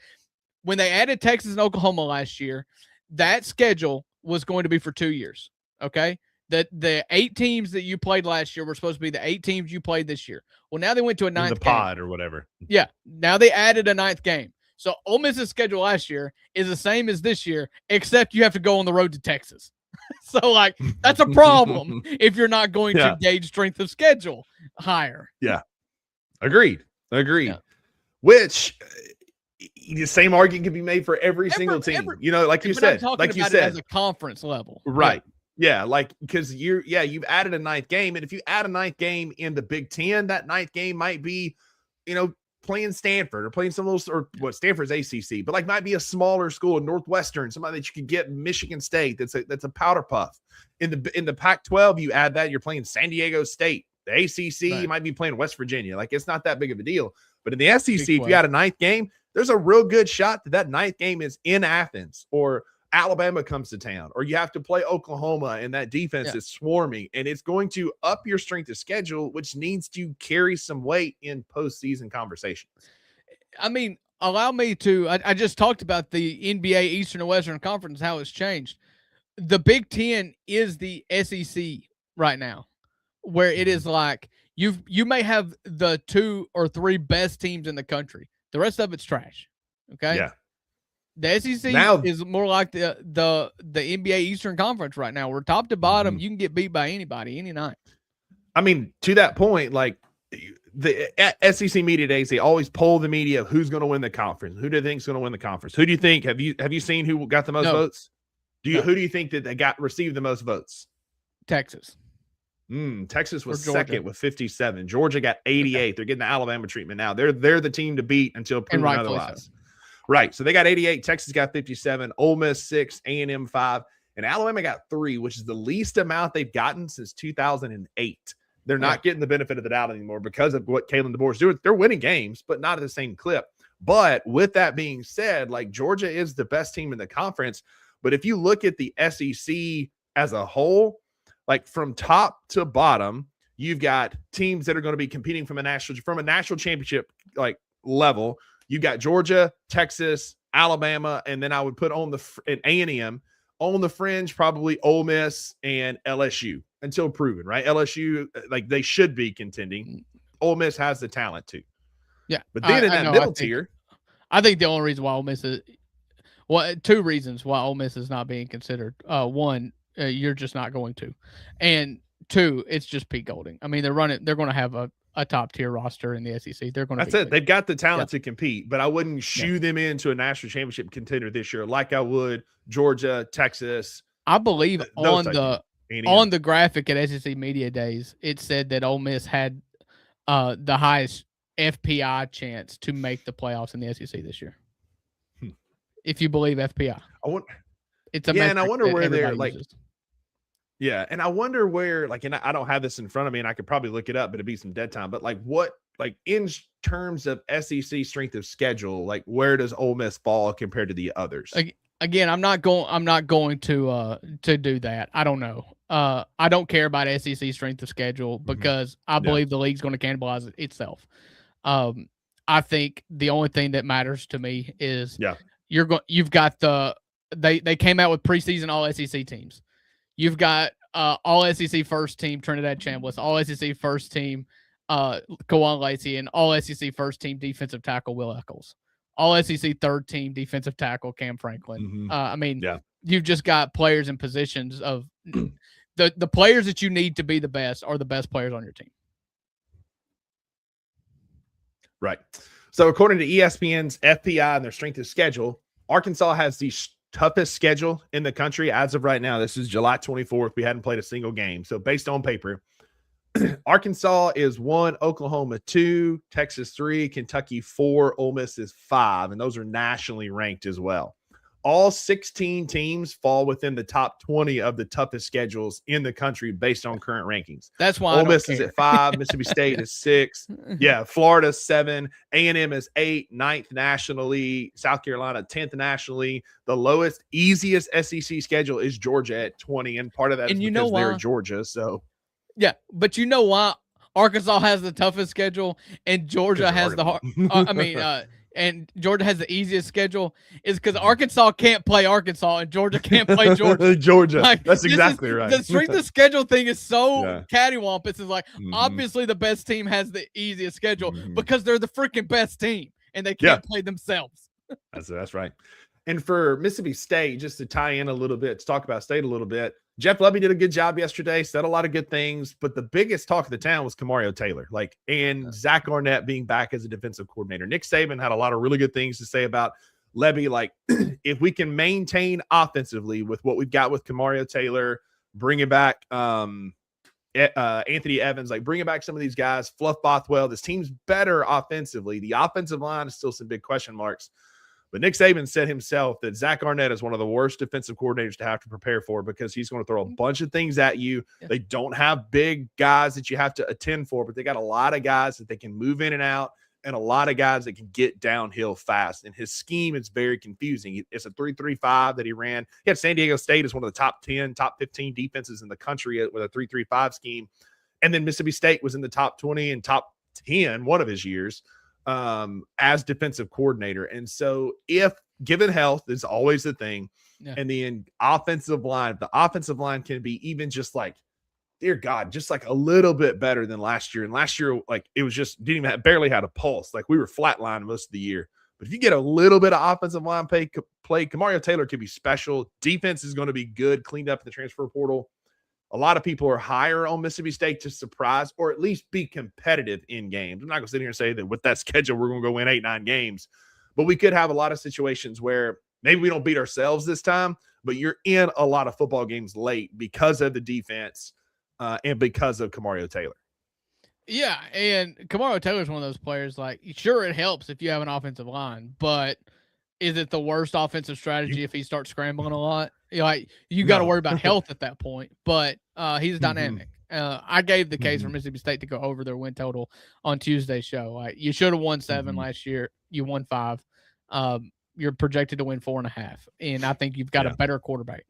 When they added Texas and Oklahoma last year, that schedule was going to be for 2 years, okay? The 8 teams that you played last year were supposed to be the 8 teams you played this year. Well, now they went to a 9th game. The pod or whatever. Yeah, now they added a 9th game. So Ole Miss's schedule last year is the same as this year, except you have to go on the road to Texas. So, like, that's a problem if you're not going to gauge strength of schedule higher. Yeah. Agreed. Yeah. Which the same argument can be made for every single team. Like you said, as a conference level. Right. Yeah. Like, because you've added a 9th game. And if you add a 9th game in the Big Ten, that 9th game might be, playing Stanford or playing some little, or what Stanford's ACC, but like might be a smaller school in Northwestern, somebody that you could get Michigan State. That's a powder puff. In the Pac-12, you add that, you're playing San Diego State. The ACC, you might be playing West Virginia. Like, it's not that big of a deal. But in the SEC, if you had a 9th game, there's a real good shot that 9th game is in Athens, or Alabama comes to town, or you have to play Oklahoma and that defense is swarming, and it's going to up your strength of schedule, which needs to carry some weight in postseason conversations. I mean, allow me to, I just talked about the NBA Eastern and Western Conference, how it's changed. The Big Ten is the SEC right now, where it is like you may have the 2 or 3 best teams in the country. The rest of it's trash. Okay. Yeah. The SEC is more like the NBA Eastern Conference right now. We're top to bottom. You can get beat by anybody any night. I mean, to that point, like the SEC media days, they always poll the media of who's going to win the conference. Who do you think is going to win the conference? Who do you think? Have you seen who got the most votes? Who do you think that they received the most votes? Texas. Texas was second with 57. Georgia got 88. They're getting the Alabama treatment now. They're the team to beat until proven otherwise. So. Right. So they got 88. Texas got 57. Ole Miss 6. A&M 5. And Alabama got 3, which is the least amount they've gotten since 2008. They're not getting the benefit of the doubt anymore because of what Kalen DeBoer is doing. They're winning games, but not at the same clip. But with that being said, like, Georgia is the best team in the conference. But if you look at the SEC as a whole, like from top to bottom, you've got teams that are going to be competing from a national championship like level. You've got Georgia, Texas, Alabama, and then I would put on A&M on the fringe, probably Ole Miss and LSU until proven, right? LSU, like, they should be contending. Ole Miss has the talent too. Yeah. But then in that middle tier, I think the only reason why Ole Miss is, well, 2 reasons why Ole Miss is not being considered. One, you're just not going to. And 2, it's just Pete Golding. I mean, they're going to have a top tier roster in the SEC. They're going to. That's it. They've got the talent to compete, but I wouldn't shoo them into a national championship contender this year like I would Georgia, Texas. I believe on the graphic at SEC Media Days, it said that Ole Miss had the highest FPI chance to make the playoffs in the SEC this year. If you believe FPI, it's a and I wonder where they're like. uses. Yeah, and I wonder where, like, and I don't have this in front of me, and I could probably look it up, but it'd be some dead time. But like, what, like, in terms of SEC strength of schedule, like, where does Ole Miss fall compared to the others? Again, I'm not going to do that. I don't know. I don't care about SEC strength of schedule because I believe the league's going to cannibalize itself. I think the only thing that matters to me is you've got they came out with preseason all SEC teams. You've got all SEC first team Trinidad Chambliss, all SEC first team Kawan Lacey, and all SEC first team defensive tackle Will Eccles. All SEC third team defensive tackle Cam Franklin. You've just got players in positions of the players that you need to be the best are the best players on your team. Right. So according to ESPN's FPI and their strength of schedule, Arkansas has the toughest schedule in the country as of right now. This is July 24th. We hadn't played a single game. So based on paper, Arkansas is 1, Oklahoma 2, Texas 3, Kentucky 4, Ole Miss is 5, and those are nationally ranked as well. All 16 teams fall within the top 20 of the toughest schedules in the country based on current rankings. That's why Ole Miss is at 5, Mississippi State is 6, Florida 7, A&M is 8, 9th nationally, South Carolina 10th nationally. The lowest, easiest SEC schedule is Georgia at 20, and part of that is because they're Georgia. So, yeah, but you know why Arkansas has the toughest schedule and Georgia has the hard. And Georgia has the easiest schedule is because Arkansas can't play Arkansas and Georgia can't play Georgia. That's exactly right. The strength of schedule thing is so cattywampus. It's like, obviously the best team has the easiest schedule because they're the freaking best team and they can't play themselves. That's right. And for Mississippi State, just to tie in a little bit, to talk about State a little bit, Jeff Lebby did a good job yesterday, said a lot of good things, but the biggest talk of the town was Kamario Taylor, and Zach Arnett being back as a defensive coordinator. Nick Saban had a lot of really good things to say about Lebby, if we can maintain offensively with what we've got with Kamario Taylor, bringing back Anthony Evans, bringing back some of these guys, Fluff Bothwell, this team's better offensively. The offensive line is still some big question marks. But Nick Saban said himself that Zach Arnett is one of the worst defensive coordinators to have to prepare for because he's going to throw a bunch of things at you. Yeah. They don't have big guys that you have to attend for, but they got a lot of guys that they can move in and out and a lot of guys that can get downhill fast. And his scheme is very confusing. It's a 3-3-5 that he ran. He had San Diego State as one of the top 10, top 15 defenses in the country with a 3-3-5 scheme. And then Mississippi State was in the top 20 and top 10 one of his years as defensive coordinator. And so if given health is always the thing, and the offensive line, the offensive line can be even just dear God, just a little bit better than last year. And last year, it was just barely had a pulse. We were flatlined most of the year. But if you get a little bit of offensive line play, Kamario Taylor could be special. Defense is going to be good, cleaned up in the transfer portal. A lot of people are higher on Mississippi State to surprise or at least be competitive in games. I'm not going to sit here and say that with that schedule, we're going to go win 8-9 games. But we could have a lot of situations where maybe we don't beat ourselves this time, but you're in a lot of football games late because of the defense and because of Kamario Taylor. Yeah, and Kamario Taylor is one of those players, sure, it helps if you have an offensive line, but is it the worst offensive strategy if he starts scrambling a lot? You got to worry about health at that point, but he's dynamic. I gave the case for Mississippi State to go over their win total on Tuesday's show. You should have won 7 last year. You won 5. You're projected to win 4.5, and I think you've got a better quarterback.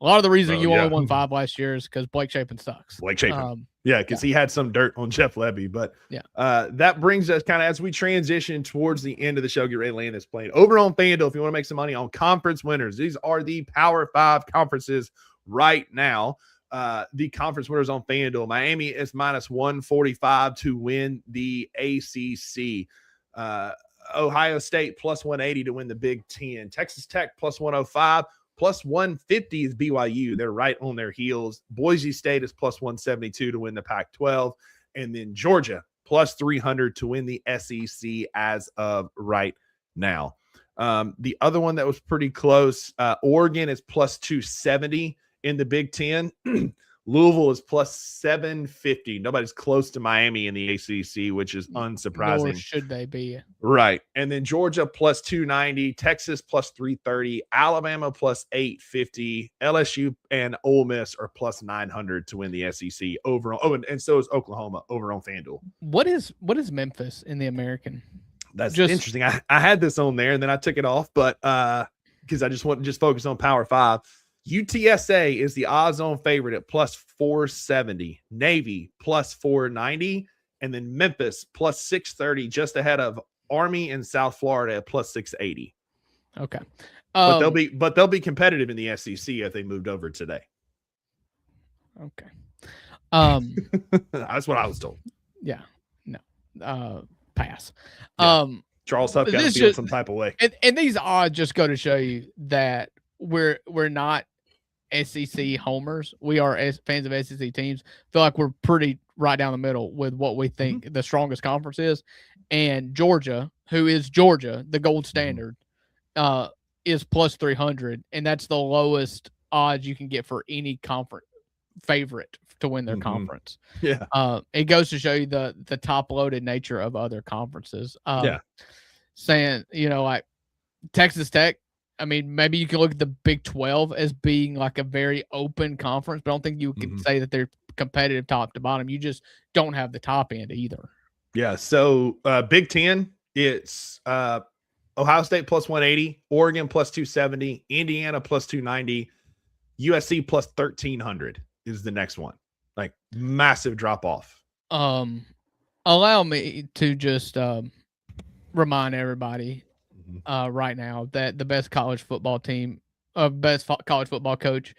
A lot of the reason you only won 5 last year is because Blake Shapen sucks. Because he had some dirt on Jeff Lebby. But that brings us kind of as we transition towards the end of the show, get ready to land this plane. Over on FanDuel, if you want to make some money on conference winners, these are the Power 5 conferences right now. The conference winners on FanDuel. Miami is minus 145 to win the ACC. Ohio State plus 180 to win the Big Ten. Texas Tech plus 105. Plus 150 is BYU. They're right on their heels. Boise State is plus 172 to win the Pac-12. And then Georgia plus 300 to win the SEC as of right now. The other one that was pretty close, Oregon is plus 270 in the Big Ten. Louisville is plus 750. Nobody's close to Miami in the ACC, which is unsurprising. Nor should they be. Right. And then Georgia plus 290, Texas plus 330, Alabama plus 850, LSU and Ole Miss are plus 900 to win the SEC overall. Oh, and so is Oklahoma over on FanDuel. What is Memphis in the American? That's interesting. I had this on there and then I took it off, but because I just want to just focus on Power 5. UTSA is the odds-on favorite at plus 470, Navy plus 490, and then Memphis plus 630, just ahead of Army and South Florida at plus 680. Okay, but they'll be competitive in the SEC if they moved over today. Okay, that's what I was told. Yeah, no, pass. Yeah. Charles Huff got to feel some type of way, and these odds just go to show you that we're not SEC homers. We are fans of SEC teams. Feel like we're pretty right down the middle with what we think the strongest conference is. And Georgia, who is Georgia, the gold standard, is plus 300, and that's the lowest odds you can get for any conference favorite to win their conference. Yeah. It goes to show you the top loaded nature of other conferences. Saying, like Texas Tech, I mean, maybe you can look at the Big 12 as being like a very open conference, but I don't think you can say that they're competitive top to bottom. You just don't have the top end either. Yeah. So Big 10, it's Ohio State plus 180, Oregon plus 270, Indiana plus 290, USC plus 1300 is the next one. Like massive drop off. Allow me to just remind everybody right now that the best college football team, college football coach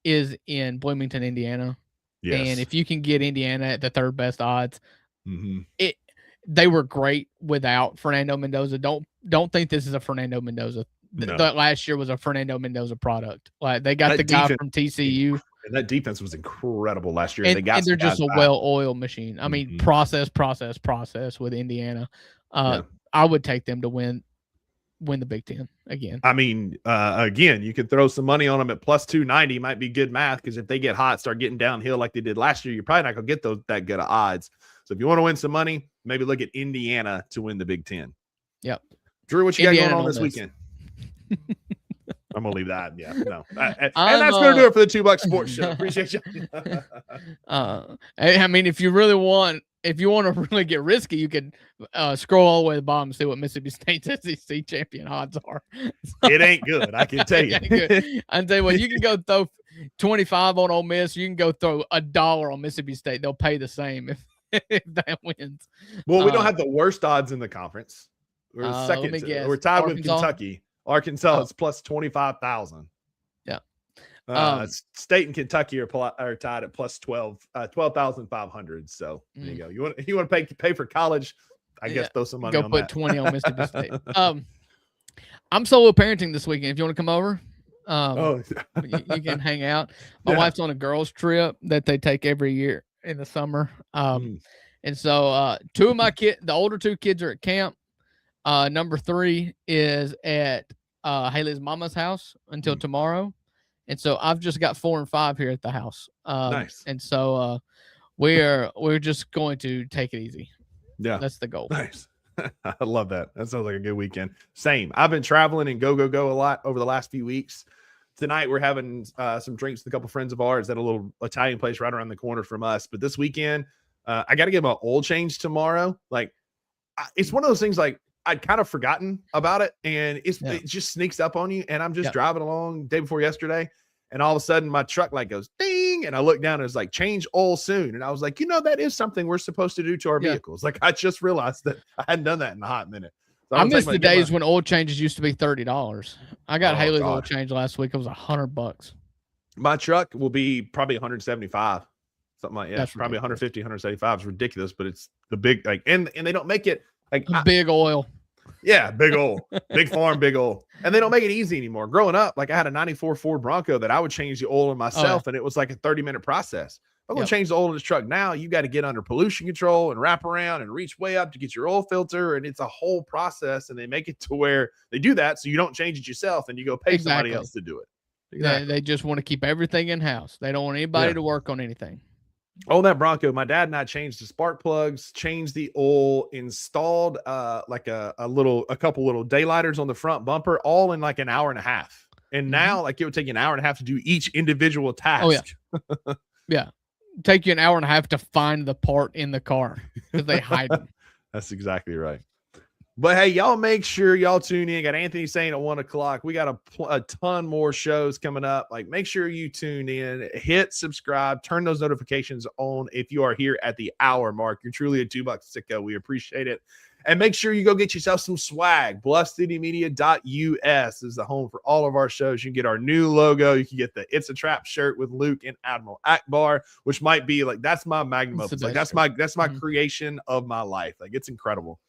is in Bloomington, Indiana. Yes. And if you can get Indiana at the third best odds, they were great without Fernando Mendoza. Don't think this is a Fernando Mendoza. No. That last year was a Fernando Mendoza product. Like they got the guy from TCU. And that defense was incredible last year. And they're just a well-oiled machine. I mean, process with Indiana. I would take them to win the Big Ten again. I mean, again, you could throw some money on them at plus 290. Might be good math because if they get hot, start getting downhill like they did last year, you're probably not going to get that good of odds. So if you want to win some money, maybe look at Indiana to win the Big Ten. Yep. Drew, what you got going on this weekend? I'm going to leave that. Yeah, no. And that's going to do it for the $2 Sports Show. Appreciate you. I mean, if you want to really get risky, you could scroll all the way to the bottom and see what Mississippi State's SEC champion odds are. It ain't good, I can tell you. I tell you what, you can go throw 25 on Ole Miss. You can go throw $1 on Mississippi State. They'll pay the same if that wins. Well, we don't have the worst odds in the conference. We're second. We're tied with Kentucky. Arkansas is plus 25,000. Yeah. State and Kentucky are tied at plus 12,500. So there you go. You want to pay for college? I guess throw some money on that. Go put 20 on Mississippi State. I'm solo parenting this weekend. If you want to come over, you can hang out. My wife's on a girls' trip that they take every year in the summer. And so two of my kids, the older two kids are at camp. Number 3 is at Haley's mama's house until tomorrow. And so I've just got 4 and 5 here at the house. Nice. And so we're just going to take it easy. Yeah. That's the goal. Nice. I love that. That sounds like a good weekend. Same. I've been traveling and go a lot over the last few weeks. Tonight we're having some drinks with a couple friends of ours at a little Italian place right around the corner from us. But this weekend, I got to get my oil change tomorrow. Like, it's one of those things like I'd kind of forgotten about it, and it just sneaks up on you. And I'm just driving along day before yesterday, and all of a sudden my truck light goes ding, and I look down and it's like change oil soon. And I was like, that is something we're supposed to do to our vehicles. Like I just realized that I hadn't done that in a hot minute. So I miss the days when oil changes used to be $30. I got Haley's oil change last week. It was $100. My truck will be probably 175, something like that. That's probably ridiculous. 150, 175. It's ridiculous, but it's the big and they don't make it like big oil. Yeah, big oil, big farm, big oil. And they don't make it easy anymore. Growing up, like I had a 94 Ford Bronco that I would change the oil in myself, and it was like a 30-minute process. If I'm going to change the oil in this truck now, you got to get under pollution control and wrap around and reach way up to get your oil filter. And it's a whole process. And they make it to where they do that so you don't change it yourself and you go pay somebody else to do it. They just want to keep everything in house. They don't want anybody to work on anything. On that Bronco, my dad and I changed the spark plugs, changed the oil, installed like a couple little daylighters on the front bumper, all in like an hour and a half. And now, like, it would take you an hour and a half to do each individual task. Oh, yeah. Take you an hour and a half to find the part in the car because they hide them. That's exactly right. But hey, y'all make sure y'all tune in. Got Anthony saying at 1 o'clock. We got a ton more shows coming up. Like, make sure you tune in, hit subscribe, turn those notifications on if you are here at the hour mark. You're truly a $2 sicko. We appreciate it. And make sure you go get yourself some swag. BluffCityMedia.us is the home for all of our shows. You can get our new logo. You can get the It's a Trap shirt with Luke and Admiral Akbar, which might be like, that's my magnum opus. Like, that's my creation of my life. Like, it's incredible.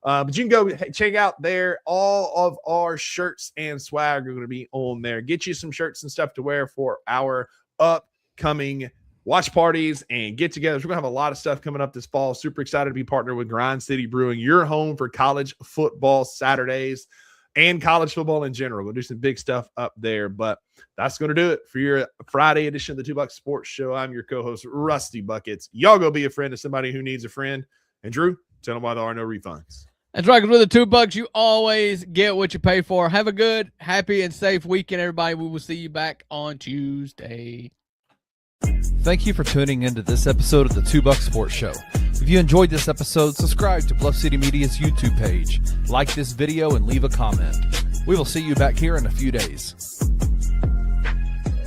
But you can go check out there. All of our shirts and swag are going to be on there. Get you some shirts and stuff to wear for our upcoming watch parties and get-togethers. We're going to have a lot of stuff coming up this fall. Super excited to be partnered with Grind City Brewing, your home for college football Saturdays and college football in general. We'll do some big stuff up there. But that's going to do it for your Friday edition of the $2 Sports Show. I'm your co-host, Rusty Buckets. Y'all go be a friend to somebody who needs a friend. And Drew, tell them why there are no refunds. That's right, because with the $2, you always get what you pay for. Have a good, happy, and safe weekend, everybody. We will see you back on Tuesday. Thank you for tuning into this episode of the $2 Sports Show. If you enjoyed this episode, subscribe to Bluff City Media's YouTube page, like this video, and leave a comment. We will see you back here in a few days.